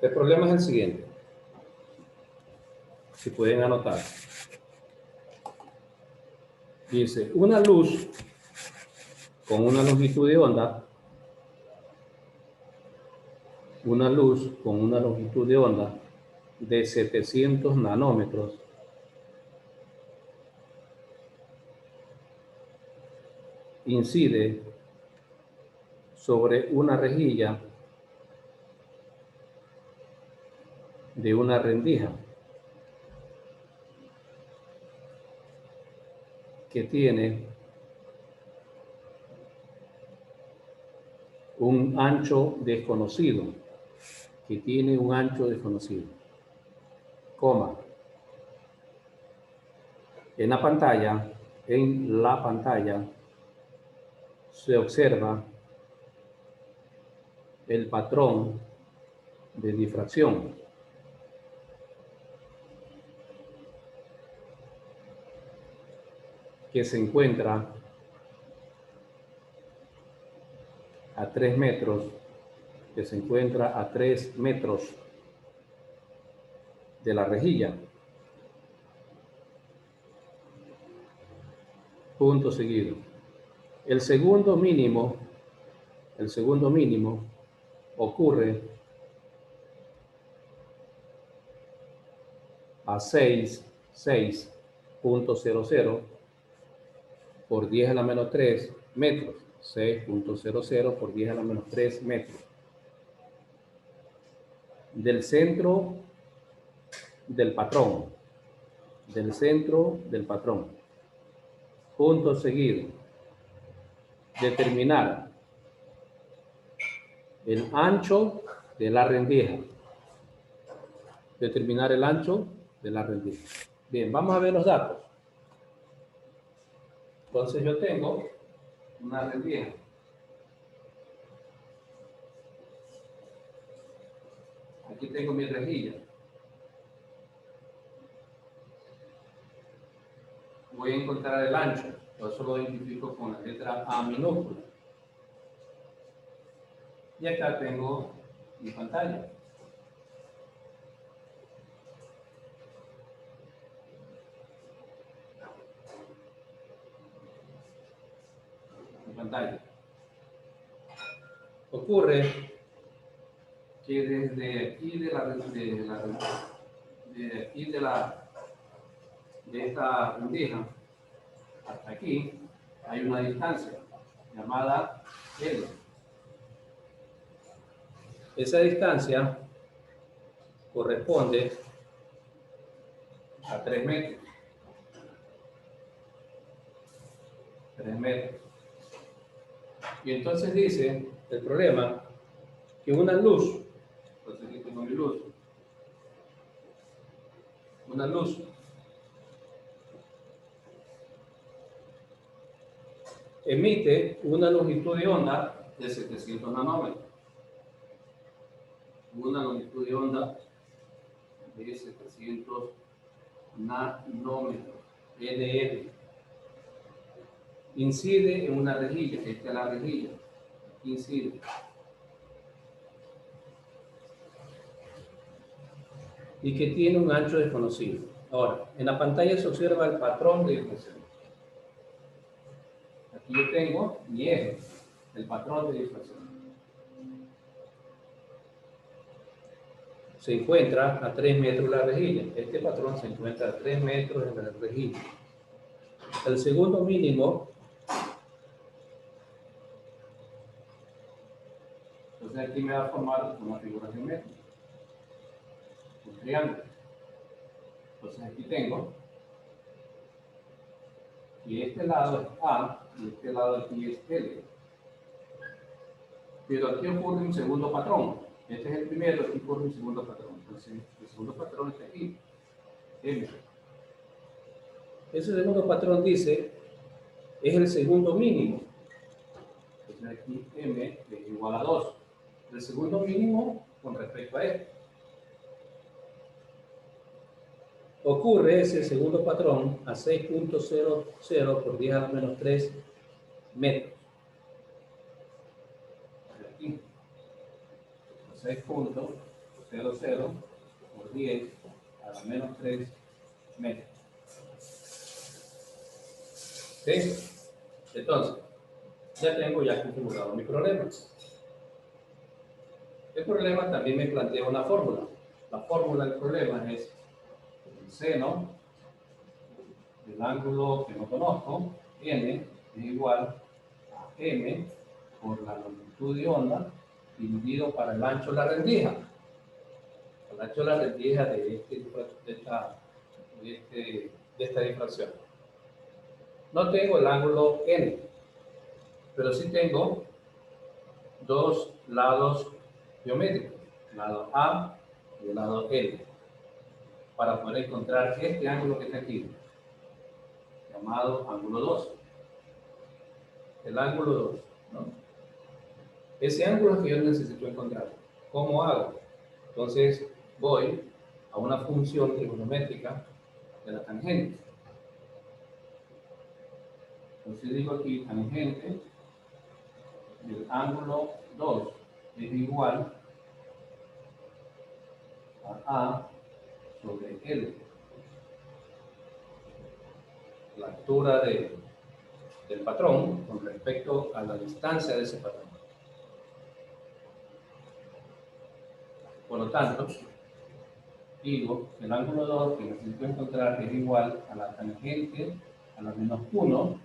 El problema es el siguiente. Si pueden anotar. Dice, una luz con una longitud de onda, de 700 nanómetros incide sobre una rejilla de una rendija que tiene un ancho desconocido, coma. En la pantalla se observa el patrón de difracción. Que se encuentra a 3 metros, de la rejilla. Punto seguido. El segundo mínimo ocurre a 6.00 por 10 a la menos 3 metros. 6.00 por 10 a la menos 3 metros. Del centro del patrón. Del centro del patrón. Punto seguido. Determinar el ancho de la rendija. Determinar el ancho de la rendija. Bien, vamos a ver los datos. Entonces yo tengo una rendija. Aquí tengo mi rejilla. Voy a encontrar el ancho. Por eso lo identifico con la letra A minúscula. Y acá tengo mi pantalla. Pantalla. Ocurre que desde aquí de esta rendija hasta aquí hay una distancia llamada L. Esa distancia corresponde a 3 metros. 3 metros. Y entonces dice el problema que una luz, entonces aquí tengo mi luz, una luz emite una longitud de onda de 700 nanómetros. Una longitud de onda de 700 nanómetros, NL. Incide en una rejilla, esta es la rejilla, incide. Y que tiene un ancho desconocido. Ahora, en la pantalla se observa el patrón de difracción. Aquí yo tengo mi eje, el patrón de difracción. Se encuentra a 3 metros la rejilla. Este patrón se encuentra a 3 metros en la rejilla. El segundo mínimo, entonces aquí me va a formar una figura geométrica, un triángulo. Entonces aquí tengo, y este lado es A, y este lado aquí es L. Pero aquí ocurre un segundo patrón. Este es el primero, aquí ocurre un segundo patrón. Entonces, el segundo patrón está aquí, M. Ese segundo patrón dice, es el segundo mínimo. Entonces aquí M es igual a 2. El segundo mínimo con respecto a este. Ocurre ese segundo patrón a 6.00 por 10 a la menos 3 metros. Aquí. 6.00 por 10 a la menos 3 metros. ¿Sí? Entonces, ya tengo configurado mi problema. El problema también me plantea una fórmula. La fórmula del problema es el seno del ángulo que no conozco, n, es igual a m por la longitud de onda dividido para el ancho de la rendija. El ancho de la rendija de esta difracción. No tengo el ángulo n, pero sí tengo dos lados geométricos, el lado A y el lado L, para poder encontrar este ángulo que está aquí, llamado ángulo 2. El ángulo 2, ¿no? Ese ángulo es que yo necesito encontrar. ¿Cómo hago? Entonces voy a una función trigonométrica de la tangente. Entonces digo aquí tangente del ángulo 2 es igual a sobre L. La altura de del patrón con respecto a la distancia de ese patrón. Por lo tanto, digo que el ángulo 2 que necesito encontrar es igual a la tangente a la menos 1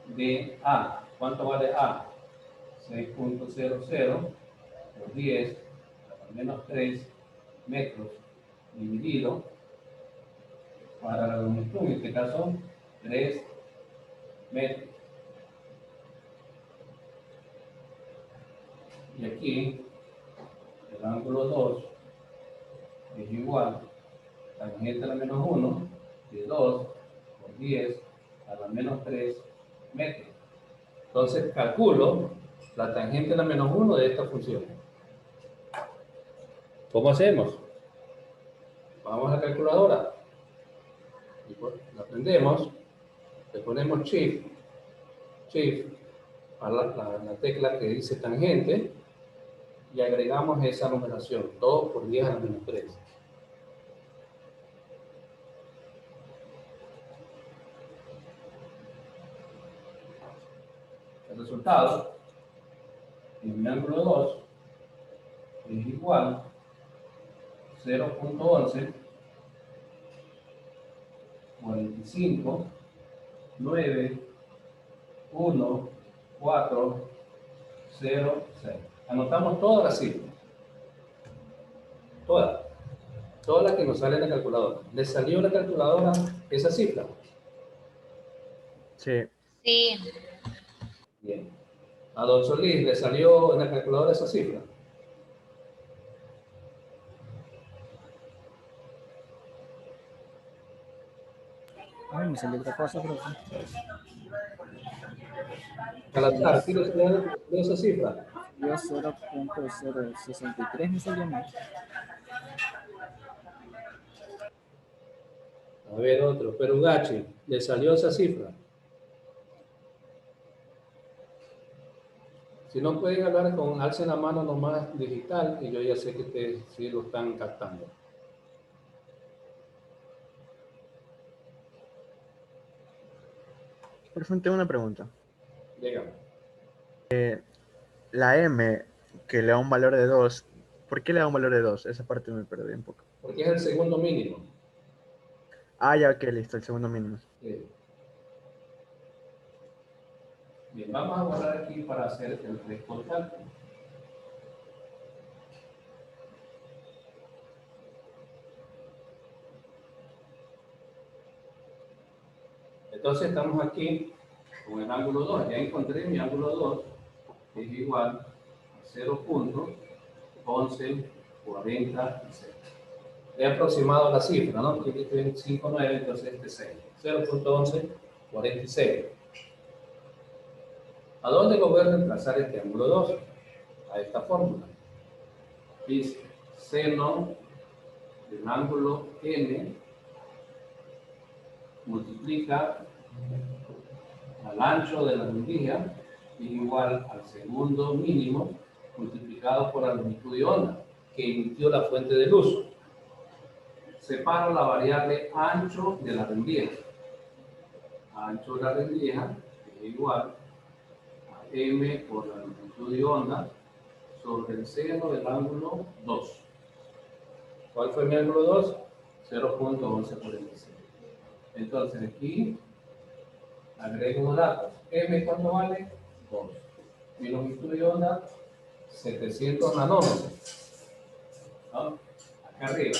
de A. ¿Cuánto vale A? 6.00 por 10 a la menos 3 metros dividido para la longitud, en este caso 3 metros. Y aquí el ángulo 2 es igual a tangente a la menos 1 de 2 por 10 a la menos 3 metros. Entonces calculo la tangente a la menos 1 de esta función. ¿Cómo hacemos? Vamos a la calculadora. La prendemos, le ponemos shift a la tecla que dice tangente y agregamos esa numeración, 2 por 10 a la menos 3. El resultado en mi ángulo 2 es igual a 0.11 45 9 1 4 0 6. Anotamos todas las cifras. Todas las que nos salen en la calculadora. ¿Le salió en la calculadora esa cifra? Sí. Sí. Bien. A don Solís le salió en la calculadora esa cifra. Ay, me salió otra cosa, profe. Salazar, ¿sí le salió esa cifra? Yo 0.063 me salió mal. A ver, otro. Perugachi, ¿le salió esa cifra? Si no pueden hablar con alcen la mano nomás digital y yo ya sé que ustedes sí lo están captando. Profe, tengo una pregunta. Dígame. La M, que le da un valor de 2, ¿por qué le da un valor de 2? Esa parte me perdí un poco. Porque es el segundo mínimo. Ah, ya, ok, listo, el segundo mínimo. Sí. Bien, vamos a borrar aquí para hacer el resto del cálculo. Entonces estamos aquí con el ángulo 2. Ya encontré mi ángulo 2, que es igual a 0.1146. He aproximado la cifra, ¿no? Porque aquí estoy en 5,9, entonces este es 6. 0.1146. ¿A dónde lo voy a reemplazar este ángulo 2? A esta fórmula. Dice seno del ángulo n multiplica al ancho de la rendija es igual al segundo mínimo multiplicado por la longitud de onda que emitió la fuente de luz. Separo la variable ancho de la rendija. Ancho de la rendija es igual a m por la longitud de onda sobre el seno del ángulo 2. ¿Cuál fue mi ángulo 2? 0.1146. Entonces aquí agrego unos datos. M, ¿cuánto vale? 2. Mi longitud de onda, 700 nanómetros. ¿No? Acá arriba,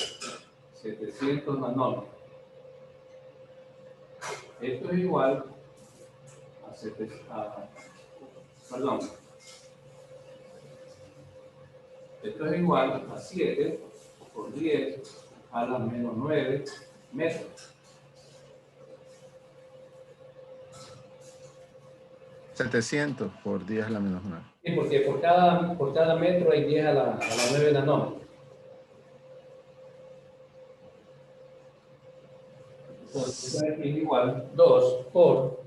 700 nanómetros. Esto es igual perdón. Esto es igual a 7 por 10 a la menos 9 metros. 700 por 10 a la menos 9. Sí, porque por cada metro hay 10 a la 9 nanómetros. Entonces, aquí es igual 2 por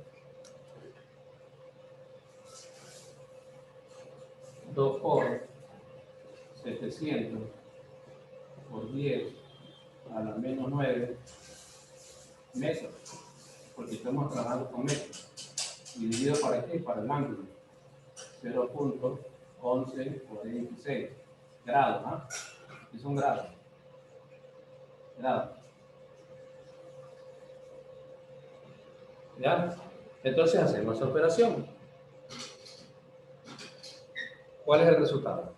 700 por 10 a la menos 9 metros, porque estamos trabajando con metros. dividido para qué, para el ángulo. 0.1146 grados, ¿ah? Es un grado. Grado. ¿Ya? Entonces hacemos esa operación. ¿Cuál es el resultado?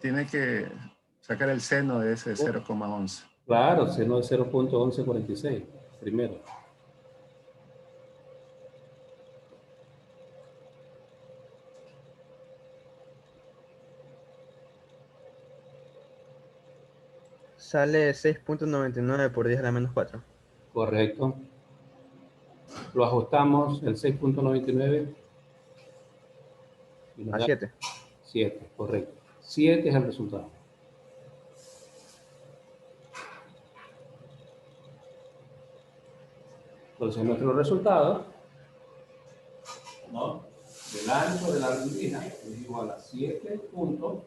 Tiene que sacar el seno de ese 0,11. Claro, seno de 0.1146, primero. Sale 6.99 por 10 a la menos 4. Correcto. Lo ajustamos el 6.99 y nos A da 7. 7, correcto. 7 es el resultado. Entonces nuestro resultado, ¿no?, del ancho de la Argentina es igual a 7.00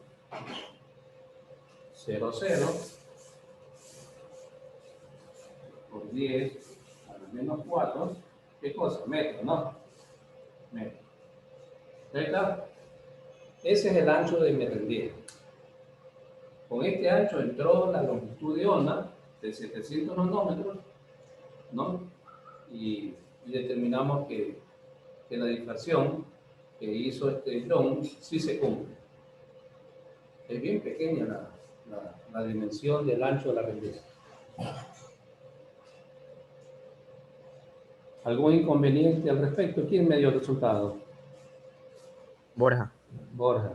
por 10 a la menos 4. ¿Qué cosa? Metro, ¿no? Metro. ¿Ahí está? Ese es el ancho de Merendía. Con este ancho entró la longitud de onda de 700 nanómetros, ¿no? Y determinamos que la difracción que hizo este dron sí se cumple. Es bien pequeña la dimensión del ancho de la rendija. ¿Algún inconveniente al respecto? ¿Quién me dio el resultado? Borja. Borja.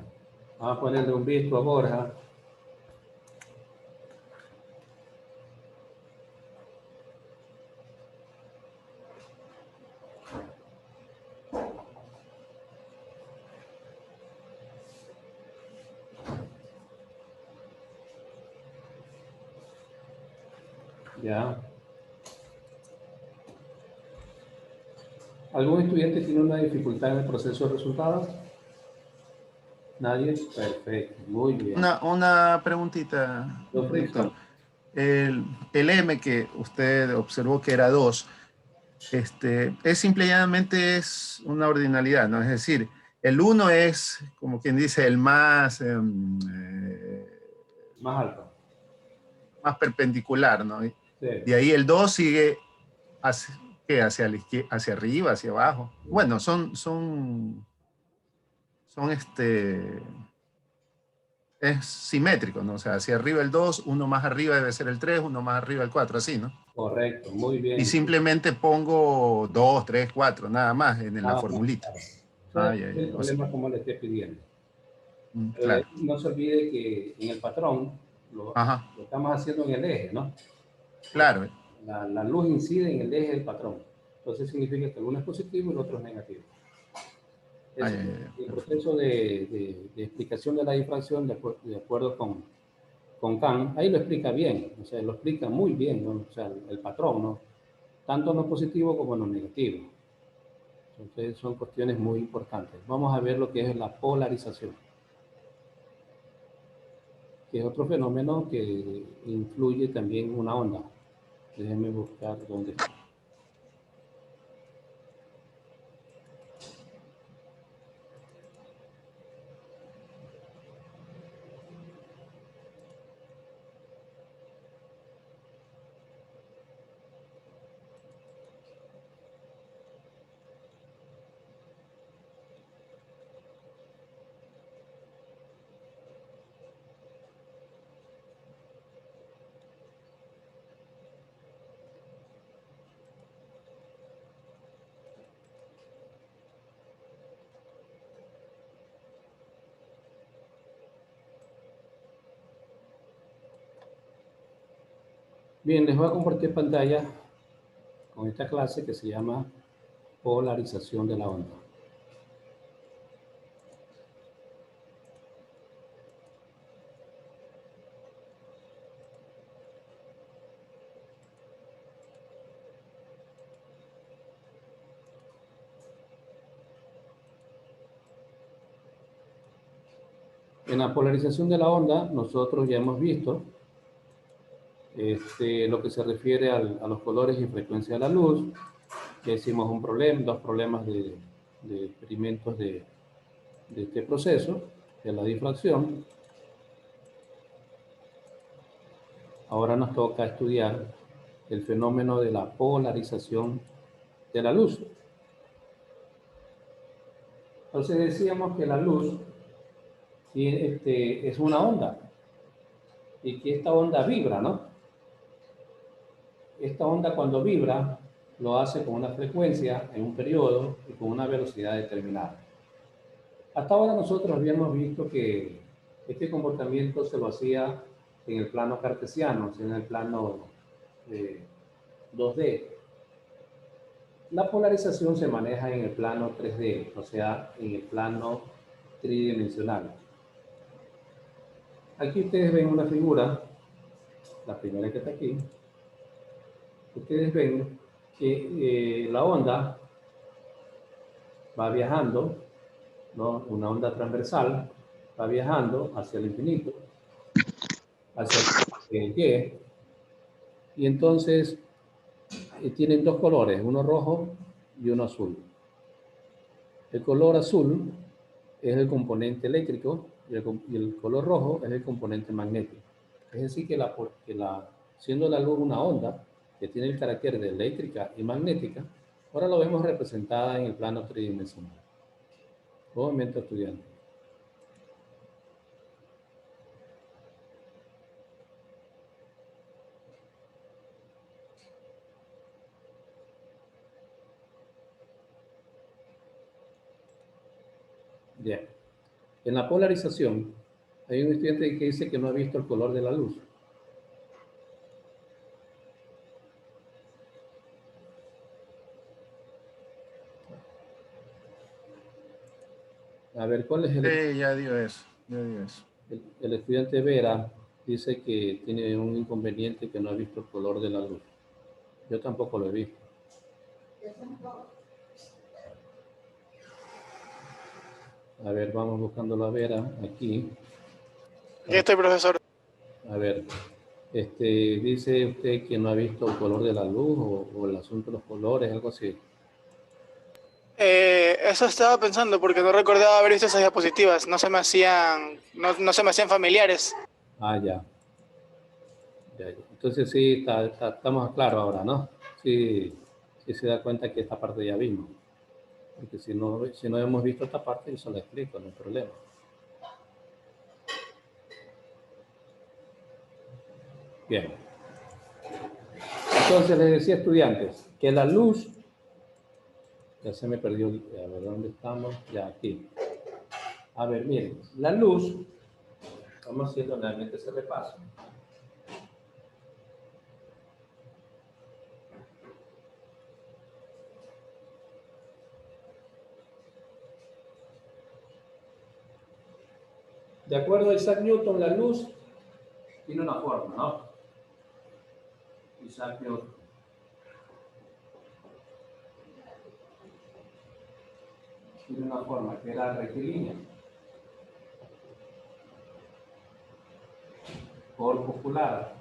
Vamos a ponerle un visto a Borja. Ya. ¿Algún estudiante tiene una dificultad en el proceso de resultados? ¿Nadie? Perfecto, muy bien. Una preguntita, Don Fritz. doctor. El M que usted observó que era 2, es simple y llanamente es una ordinalidad, ¿no? Es decir, el 1 es, como quien dice, el más más alto. Más perpendicular, ¿no? Sí. De ahí el 2 sigue hacia la izquierda, hacia arriba, hacia abajo. Bueno, es simétrico, ¿no? O sea, hacia arriba el 2, uno más arriba debe ser el 3, uno más arriba el 4, así, ¿no? Correcto, muy bien. Y simplemente pongo 2, 3, 4, nada más en la formulita. El problema como le esté pidiendo. Claro. No se olvide que en el patrón lo estamos haciendo en el eje, ¿no? Claro. La luz incide en el eje del patrón. Entonces significa que el uno es positivo y el otro es negativo. El proceso de explicación de la difracción, de acuerdo con Kahn, ahí lo explica bien, o sea, lo explica muy bien, ¿no? O sea, el patrón, ¿no? Tanto en lo positivo como en lo negativo. Entonces son cuestiones muy importantes. Vamos a ver lo que es la polarización, que es otro fenómeno que influye también en una onda. Déjenme buscar dónde está. Bien, les voy a compartir pantalla con esta clase que se llama polarización de la onda. En la polarización de la onda, nosotros ya hemos visto lo que se refiere a los colores y frecuencia de la luz. Ya hicimos dos problemas de experimentos de este proceso, de la difracción. Ahora nos toca estudiar el fenómeno de la polarización de la luz. Entonces decíamos que la luz es una onda y que esta onda vibra, ¿no? Esta onda cuando vibra lo hace con una frecuencia en un periodo y con una velocidad determinada. Hasta ahora nosotros habíamos visto que este comportamiento se lo hacía en el plano cartesiano, o sea, en el plano 2D. La polarización se maneja en el plano 3D, o sea, en el plano tridimensional. Aquí ustedes ven una figura, la primera que está aquí. Ustedes ven que la onda va viajando, ¿no? Una onda transversal va viajando hacia el infinito, hacia el Y, y entonces tienen dos colores, uno rojo y uno azul. El color azul es el componente eléctrico y el color rojo es el componente magnético. Es decir, siendo la luz una onda que tiene el carácter de eléctrica y magnética, ahora lo vemos representada en el plano tridimensional. Un momento, estudiante. Bien. En la polarización, hay un estudiante que dice que no ha visto el color de la luz. A ver, ¿cuál es el...? Sí, ya dio eso. El estudiante Vera dice que tiene un inconveniente, que no ha visto el color de la luz. Yo tampoco lo he visto. A ver, vamos buscándolo a Vera aquí. Ya estoy, profesor. A ver, dice usted que no ha visto el color de la luz o el asunto de los colores, algo así. Eso estaba pensando porque no recordaba haber visto esas diapositivas. No se me hacían familiares. Ah, ya. Entonces sí, estamos claros ahora, ¿no? Sí se da cuenta que esta parte ya vimos. Porque si no hemos visto esta parte, yo se la explico, no hay problema. Bien. Entonces les decía, estudiantes, que la luz... Ya se me perdió, a ver, ¿dónde estamos? Ya, aquí. A ver, miren, la luz, vamos haciendo nuevamente ese repaso. De acuerdo a Isaac Newton, la luz tiene una forma, ¿no? Isaac Newton. Tiene una forma que era rectilínea. Corpuscular.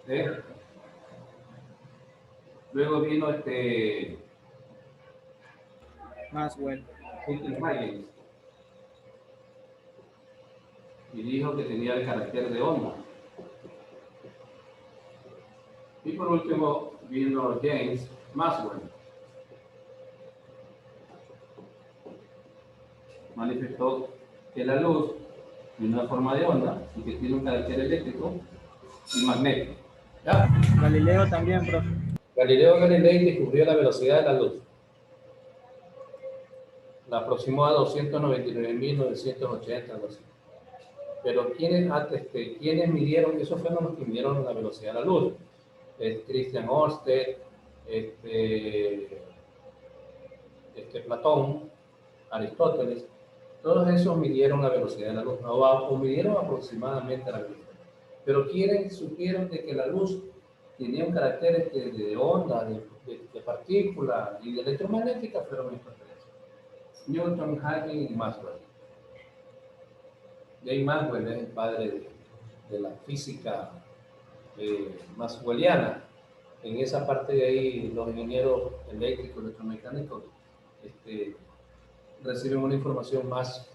¿Sí? Luego vino Maxwell. Y dijo que tenía el carácter de onda. Y por último vino James Maxwell. Manifestó que la luz tiene una forma de onda y que tiene un carácter eléctrico y magnético. ¿Ya? Galileo también, profe. Galileo Galilei descubrió la velocidad de la luz. La aproximó a 299.980, algo así. Pero ¿quiénes midieron? Esos fueron los que midieron la velocidad de la luz. Christian Ørsted, Platón, Aristóteles. Todos esos midieron la velocidad de la luz, o midieron aproximadamente la velocidad. Pero ¿quiénes supieron de que la luz tenía un carácter de onda, de partícula y de electromagnética? Fueron estos tres. Newton, Hawking y Maxwell. James Maxwell es el padre de la física maxwelliana. En esa parte de ahí, los ingenieros eléctricos, electromecánicos, reciben una información más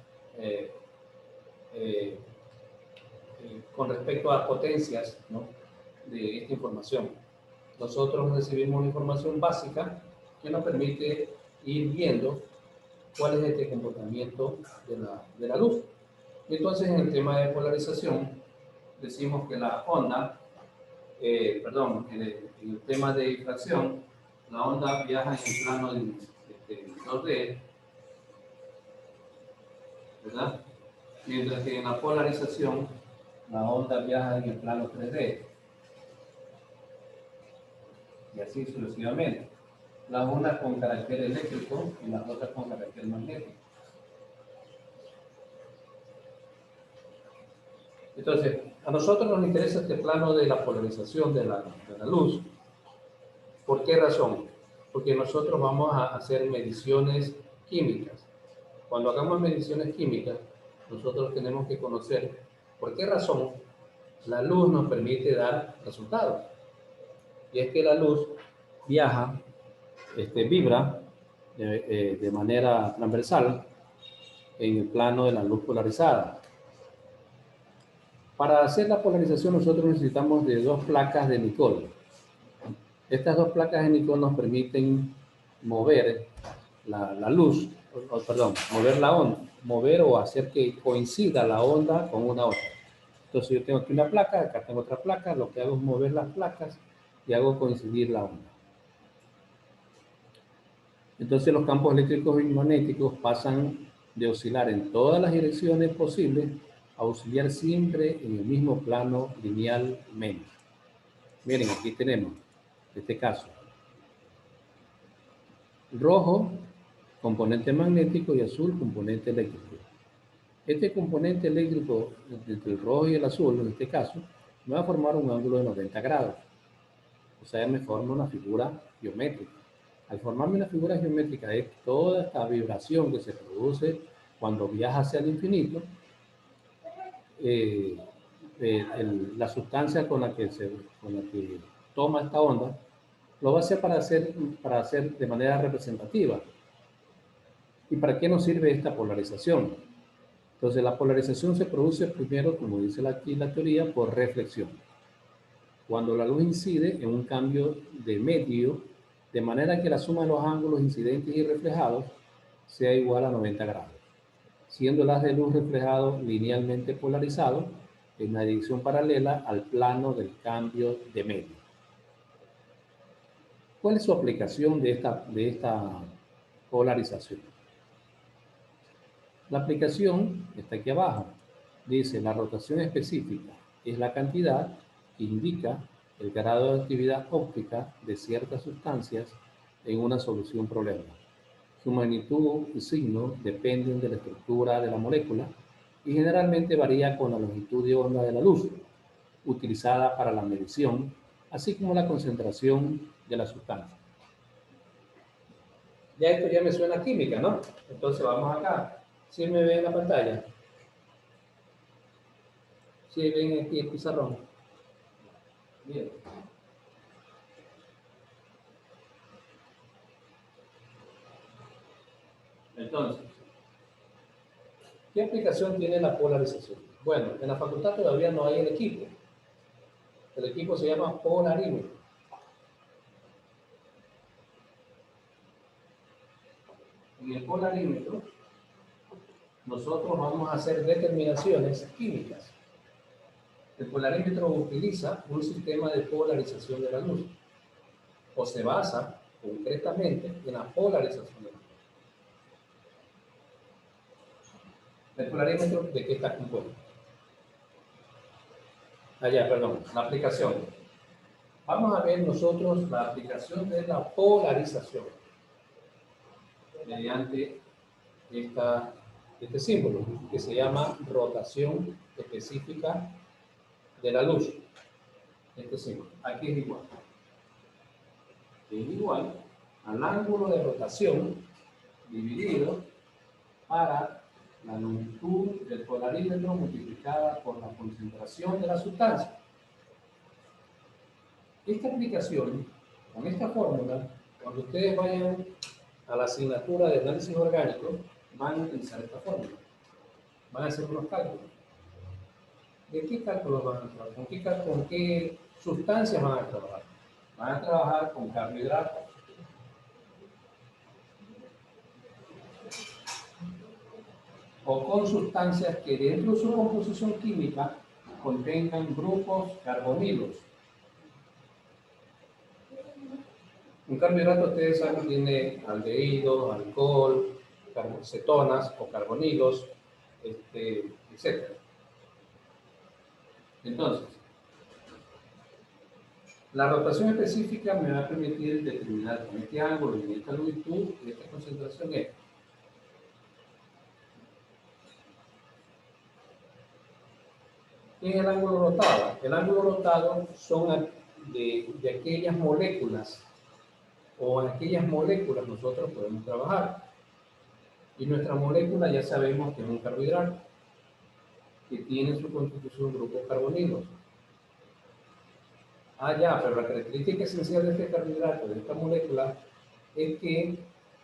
con respecto a potencias, ¿no?, de esta información. Nosotros recibimos una información básica que nos permite ir viendo cuál es este comportamiento de la luz. Entonces, en el tema de polarización, decimos que la onda, en el tema de difracción, la onda viaja en el plano 2D, ¿verdad? Mientras que en la polarización, la onda viaja en el plano 3D. Y así sucesivamente. Las unas con carácter eléctrico y las otras con carácter magnético. Entonces, a nosotros nos interesa este plano de la polarización de la luz. ¿Por qué razón? Porque nosotros vamos a hacer mediciones químicas. Cuando hagamos mediciones químicas, nosotros tenemos que conocer por qué razón la luz nos permite dar resultados. Y es que la luz viaja, vibra de manera transversal en el plano de la luz polarizada. Para hacer la polarización nosotros necesitamos de 2 placas de níquel. Estas 2 placas de níquel nos permiten mover la luz, mover la onda, mover o hacer que coincida la onda con una otra. Entonces yo tengo aquí una placa, acá tengo otra placa, lo que hago es mover las placas y hago coincidir la onda. Entonces los campos eléctricos y magnéticos pasan de oscilar en todas las direcciones posibles a oscilar siempre en el mismo plano linealmente. Miren, aquí tenemos este caso. Rojo, componente magnético, y azul, componente eléctrico. Este componente eléctrico, entre el rojo y el azul, en este caso, me va a formar un ángulo de 90 grados. O sea, me forma una figura geométrica. Al formarme una figura geométrica es toda esta vibración que se produce cuando viaja hacia el infinito, la sustancia con la que toma esta onda, lo va a hacer para hacer de manera representativa. ¿Y para qué nos sirve esta polarización? Entonces, la polarización se produce primero, como dice aquí la teoría, por reflexión. Cuando la luz incide en un cambio de medio, de manera que la suma de los ángulos incidentes y reflejados sea igual a 90 grados, siendo el haz de luz reflejado linealmente polarizado en la dirección paralela al plano del cambio de medio. ¿Cuál es su aplicación de esta polarización? La aplicación está aquí abajo. Dice, la rotación específica es la cantidad que indica el grado de actividad óptica de ciertas sustancias en una solución problema. Su magnitud y signo dependen de la estructura de la molécula y generalmente varía con la longitud de onda de la luz utilizada para la medición, así como la concentración de la sustancia. Ya esto ya me suena a química, ¿no? Entonces vamos acá. ¿Sí me ven en la pantalla? ¿Sí ven aquí el pizarrón? Bien. Entonces, ¿qué aplicación tiene la polarización? Bueno, en la facultad todavía no hay el equipo. El equipo se llama polarímetro. En el polarímetro, nosotros vamos a hacer determinaciones químicas. El polarímetro utiliza un sistema de polarización de la luz, o se basa concretamente en la polarización de la luz. ¿El polarímetro de qué está compuesto? La aplicación. Vamos a ver nosotros la aplicación de la polarización mediante este símbolo que se llama rotación específica de la luz. Este símbolo. Aquí es igual. Es igual al ángulo de rotación dividido para la longitud del polarímetro multiplicada por la concentración de la sustancia. Esta aplicación, con esta fórmula, cuando ustedes vayan a la asignatura de análisis orgánico, van a utilizar esta fórmula. Van a hacer unos cálculos. ¿De qué cálculos van a trabajar? ¿Con qué sustancias van a trabajar? Van a trabajar con carbohidratos. O con sustancias que dentro de su composición química contengan grupos carbonilos. Un carbohidrato, ustedes saben, tiene aldehídos, alcohol, cetonas o carbonilos, etc. Entonces, la rotación específica me va a permitir determinar con este ángulo y esta longitud y esta concentración es. ¿Qué es el ángulo rotado? El ángulo rotado son de aquellas moléculas o en aquellas moléculas nosotros podemos trabajar. Y nuestra molécula ya sabemos que es un carbohidrato que tiene en su constitución grupos carbonilos. Ya, pero la característica esencial de este carbohidrato, de esta molécula, es que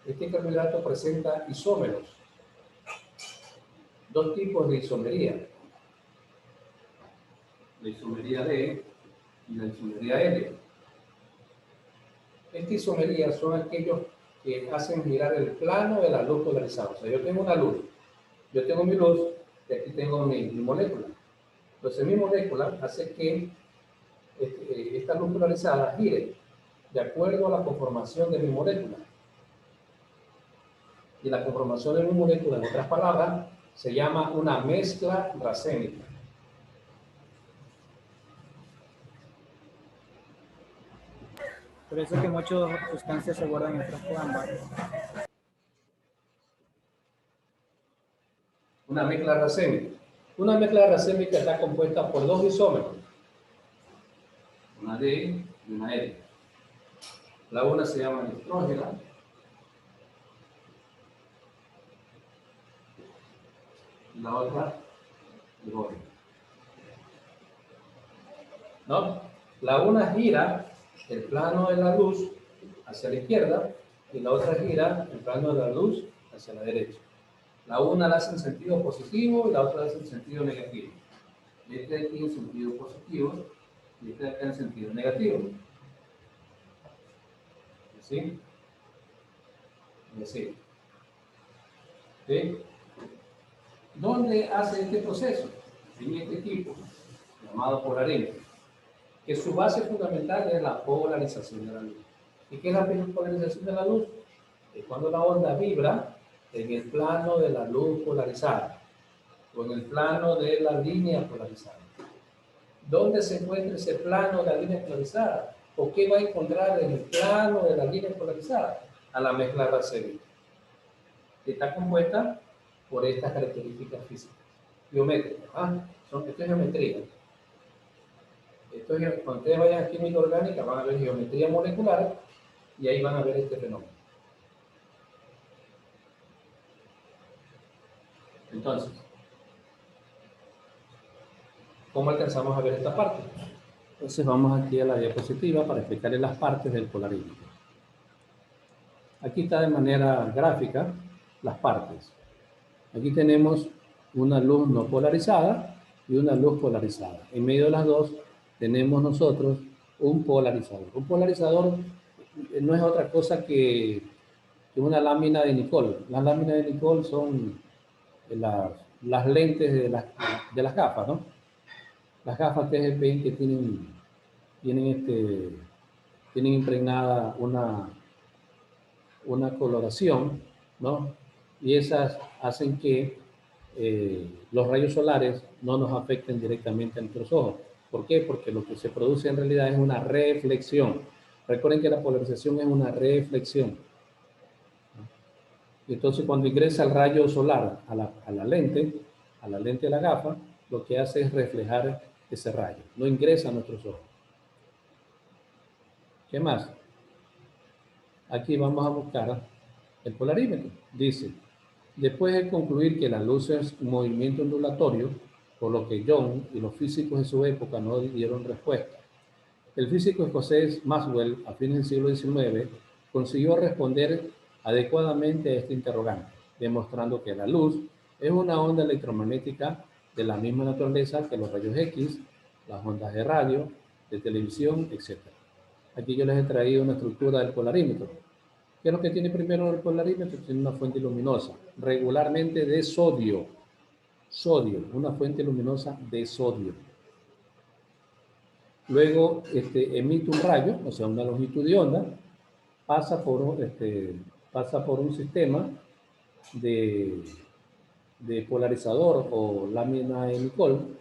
este carbohidrato presenta isómeros. Dos tipos de isomería. La isomería D y la isomería L. Esta isomería son aquellos que hacen girar el plano de la luz polarizada. O sea, yo tengo una luz, yo tengo mi luz y aquí tengo mi molécula. Entonces mi molécula hace que esta luz polarizada gire de acuerdo a la conformación de mi molécula. Y la conformación de mi molécula, en otras palabras, se llama una mezcla racémica. Por eso es que muchas sustancias se guardan en frasco ámbar. Una mezcla racémica. Una mezcla racémica está compuesta por dos isómeros. Una D y una L. La una se llama nitrógena. Y la otra, hidrógeno. ¿No? La una gira el plano de la luz hacia la izquierda y la otra gira el plano de la luz hacia la derecha. La una la hace en sentido positivo y la otra la hace en sentido negativo. Este de aquí en sentido positivo y este de acá en sentido negativo. ¿Sí? ¿Sí? ¿Sí? ¿Dónde hace este proceso? En este equipo, llamado polarímetro, que su base fundamental es la polarización de la luz. ¿Y qué es la polarización de la luz? Es cuando la onda vibra en el plano de la luz polarizada o en el plano de la línea polarizada. ¿Dónde se encuentra ese plano de la línea polarizada? ¿O qué va a encontrar en el plano de la línea polarizada? A la mezcla racémica, que está compuesta por estas características físicas, geométricas. Esto es geometría. Cuando ustedes vayan a química orgánica van a ver geometría molecular y ahí van a ver este fenómeno. Entonces, ¿cómo alcanzamos a ver esta parte? Entonces vamos aquí a la diapositiva para explicarles las partes del polarímetro. Aquí está de manera gráfica las partes. Aquí tenemos una luz no polarizada y una luz polarizada. En medio de las dos tenemos nosotros un polarizador. Un polarizador no es otra cosa que una lámina de Nicol. Las láminas de Nicol son las lentes de las gafas, ¿no? Las gafas ustedes ven que tienen impregnada una coloración, ¿no? Y esas hacen que los rayos solares no nos afecten directamente a nuestros ojos. ¿Por qué? Porque lo que se produce en realidad es una reflexión. Recuerden que la polarización es una reflexión. Entonces, cuando ingresa el rayo solar a la lente de la gafa, lo que hace es reflejar ese rayo. No ingresa a nuestros ojos. ¿Qué más? Aquí vamos a buscar el polarímetro. Dice, Después de concluir que la luz es un movimiento ondulatorio, por lo que Young y los físicos de su época no dieron respuesta. El físico escocés Maxwell, a fines del siglo XIX, consiguió responder adecuadamente a este interrogante, demostrando que la luz es una onda electromagnética de la misma naturaleza que los rayos X, las ondas de radio, de televisión, etc. Aquí yo les he traído una estructura del polarímetro. ¿Qué es lo que tiene primero el polarímetro? Tiene una fuente luminosa, regularmente de sodio. Sodio, una fuente luminosa de sodio. Luego emite un rayo, o sea, una longitud de onda, pasa por un sistema de polarizador o lámina de Nicol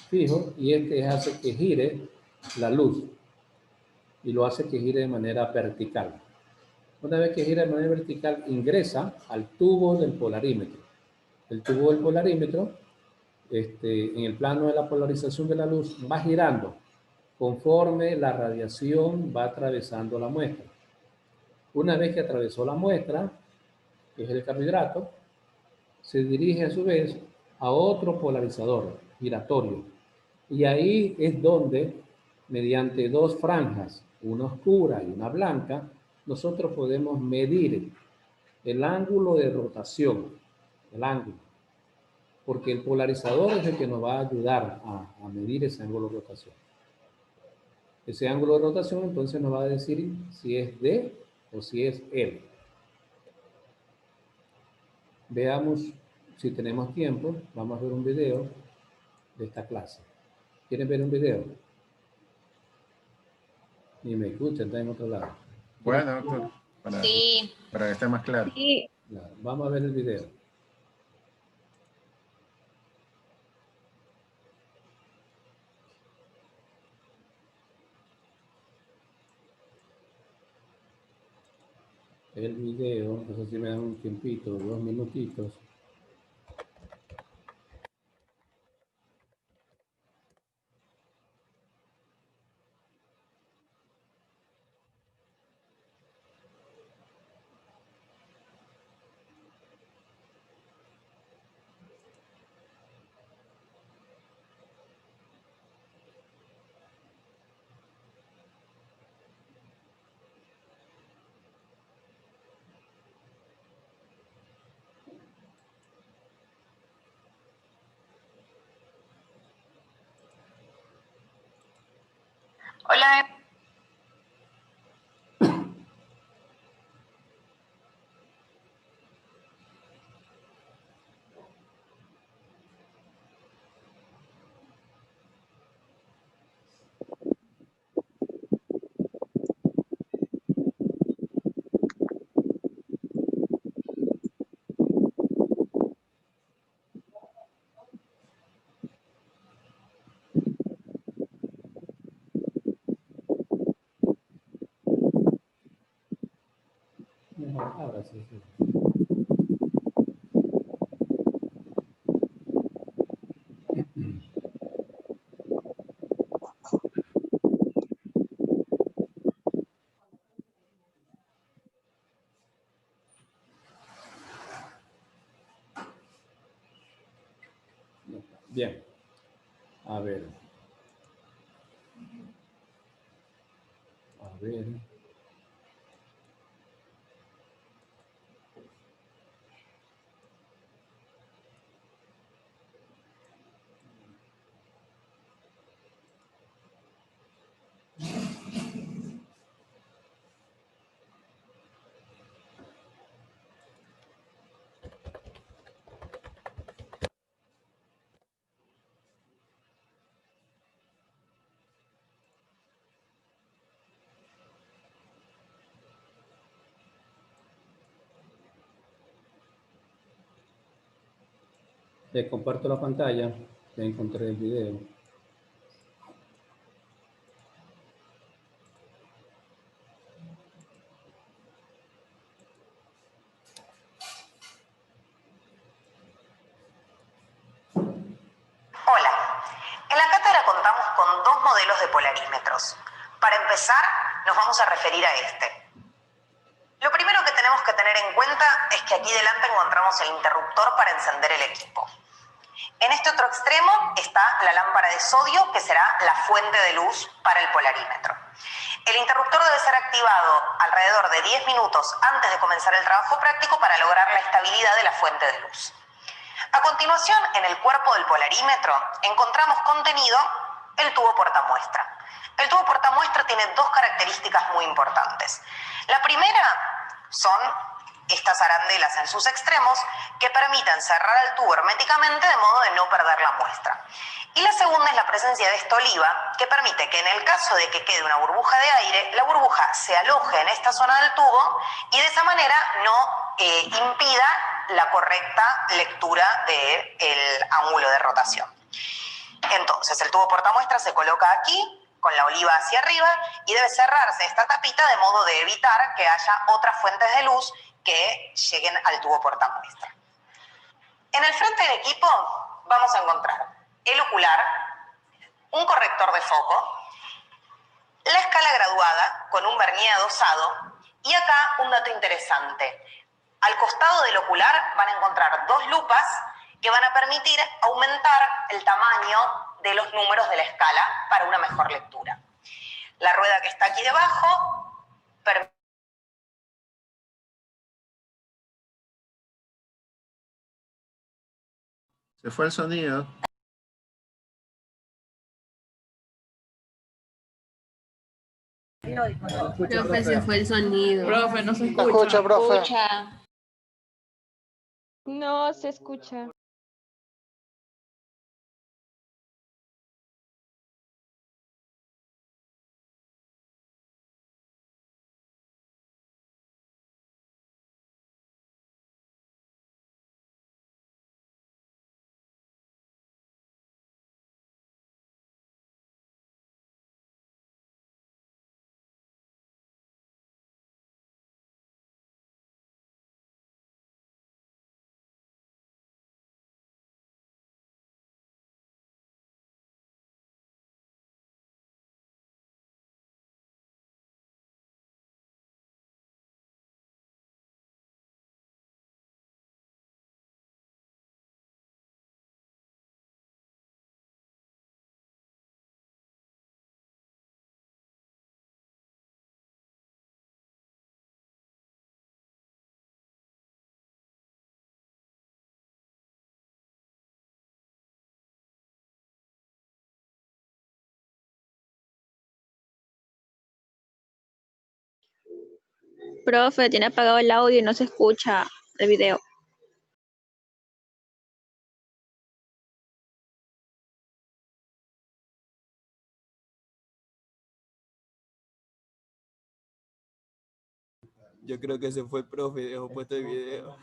fijo, y hace que gire la luz y lo hace que gire de manera vertical. Una vez que gira de manera vertical, ingresa al tubo del polarímetro. El tubo del polarímetro, en el plano de la polarización de la luz, va girando conforme la radiación va atravesando la muestra. Una vez que atravesó la muestra, que es el carbohidrato, se dirige a su vez a otro polarizador giratorio. Y ahí es donde, mediante dos franjas, una oscura y una blanca, nosotros podemos medir el ángulo de rotación, el ángulo. Porque el polarizador es el que nos va a ayudar a medir ese ángulo de rotación. Ese ángulo de rotación entonces nos va a decir si es D o si es L. Veamos si tenemos tiempo. Vamos a ver un video de esta clase. ¿Quieren ver un video? Ni me escuchan, está en otro lado. Bueno, doctor, para que esté más claro. Sí. Claro, vamos a ver el video. El video, no sé si me dan un tiempito, 2 minutitos. Hola. Mejor, ahora sí. Bien. A ver. A ver. Les comparto la pantalla. Ya encontré el video. Hola. En la cátedra contamos con dos modelos de polarímetros. Para empezar, nos vamos a referir a este. Lo primero que tenemos que tener tener en cuenta es que aquí delante encontramos el interruptor para encender el equipo. En este otro extremo está la lámpara de sodio, que será la fuente de luz para el polarímetro. El interruptor debe ser activado alrededor de 10 minutos antes de comenzar el trabajo práctico para lograr la estabilidad de la fuente de luz. A continuación, en el cuerpo del polarímetro, encontramos contenido el tubo portamuestra. El tubo portamuestra tiene dos características muy importantes. La primera son estas arandelas en sus extremos que permiten cerrar el tubo herméticamente de modo de no perder la muestra. Y la segunda es la presencia de esta oliva que permite que en el caso de que quede una burbuja de aire, la burbuja se aloje en esta zona del tubo y de esa manera no impida la correcta lectura del ángulo de rotación. Entonces, el tubo portamuestra se coloca aquí, con la oliva hacia arriba, y debe cerrarse esta tapita de modo de evitar que haya otras fuentes de luz que lleguen al tubo portamuestra. En el frente del equipo vamos a encontrar el ocular, un corrector de foco, la escala graduada con un vernier adosado y acá un dato interesante. Al costado del ocular van a encontrar dos lupas que van a permitir aumentar el tamaño de los números de la escala para una mejor lectura. La rueda que está aquí debajo permite Se fue el sonido. Profe, se fue el sonido. Profe, no se No escucha, profe. No se escucha. Profe, tiene apagado el audio y no se escucha el video. Yo creo que se fue el profe y dejó puesto el video.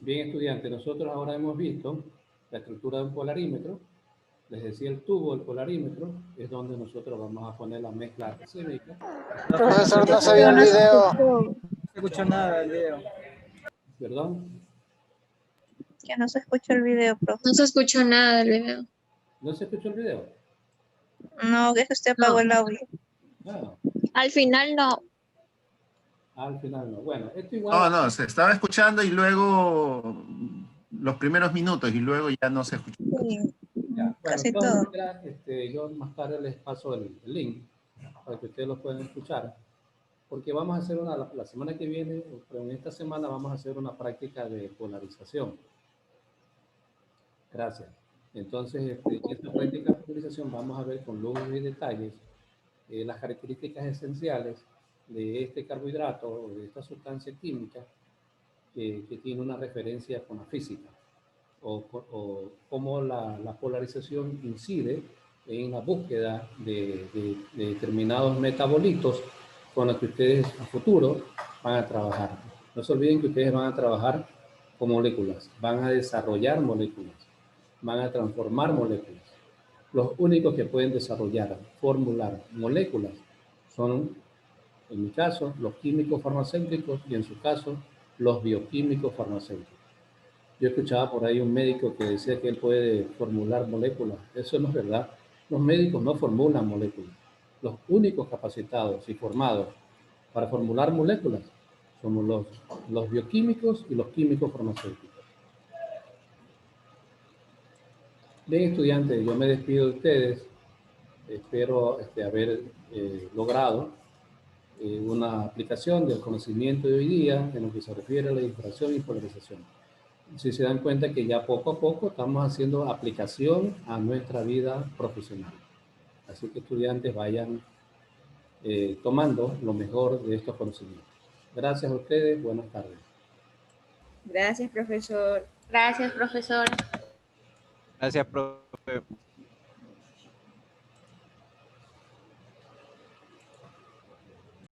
Bien, estudiantes, nosotros ahora hemos visto la estructura de un polarímetro. Les decía, el tubo del polarímetro es donde nosotros vamos a poner la mezcla arsénica. Profesor, no se vio el video. No se escuchó nada del video. ¿Perdón? Que no se escucha el video, profe. No se escuchó nada del video. ¿No se escuchó el video? No, que usted apagó el audio. Ah, Al final no. al final no. Bueno, esto igual... No, se estaba escuchando y luego los primeros minutos y luego ya no se escuchó. Sí, Ya, bueno, casi de todas todo. maneras, yo más tarde les paso el link para que ustedes lo puedan escuchar, porque vamos a hacer la semana que viene, pero en esta semana vamos a hacer una práctica de polarización. Gracias. Entonces, en esta práctica de polarización vamos a ver con lujos y detalles las características esenciales de este carbohidrato o de esta sustancia química que tiene una referencia con la física, o cómo la polarización incide en la búsqueda de determinados metabolitos con los que ustedes a futuro van a trabajar. No se olviden que ustedes van a trabajar con moléculas, van a desarrollar moléculas, van a transformar moléculas. Los únicos que pueden desarrollar, formular moléculas son, en mi caso, los químicos farmacéuticos y en su caso, los bioquímicos farmacéuticos. Yo escuchaba por ahí un médico que decía que él puede formular moléculas. Eso no es verdad. Los médicos no formulan moléculas. Los únicos capacitados y formados para formular moléculas somos los bioquímicos y los químicos farmacéuticos. Bien, estudiantes, yo me despido de ustedes. Espero haber logrado una aplicación del conocimiento de hoy día en lo que se refiere a la difracción y polarización. Si se dan cuenta que ya poco a poco estamos haciendo aplicación a nuestra vida profesional. Así que estudiantes vayan tomando lo mejor de estos conocimientos. Gracias a ustedes, buenas tardes. Gracias, profesor. Gracias, profesor. Gracias, profe.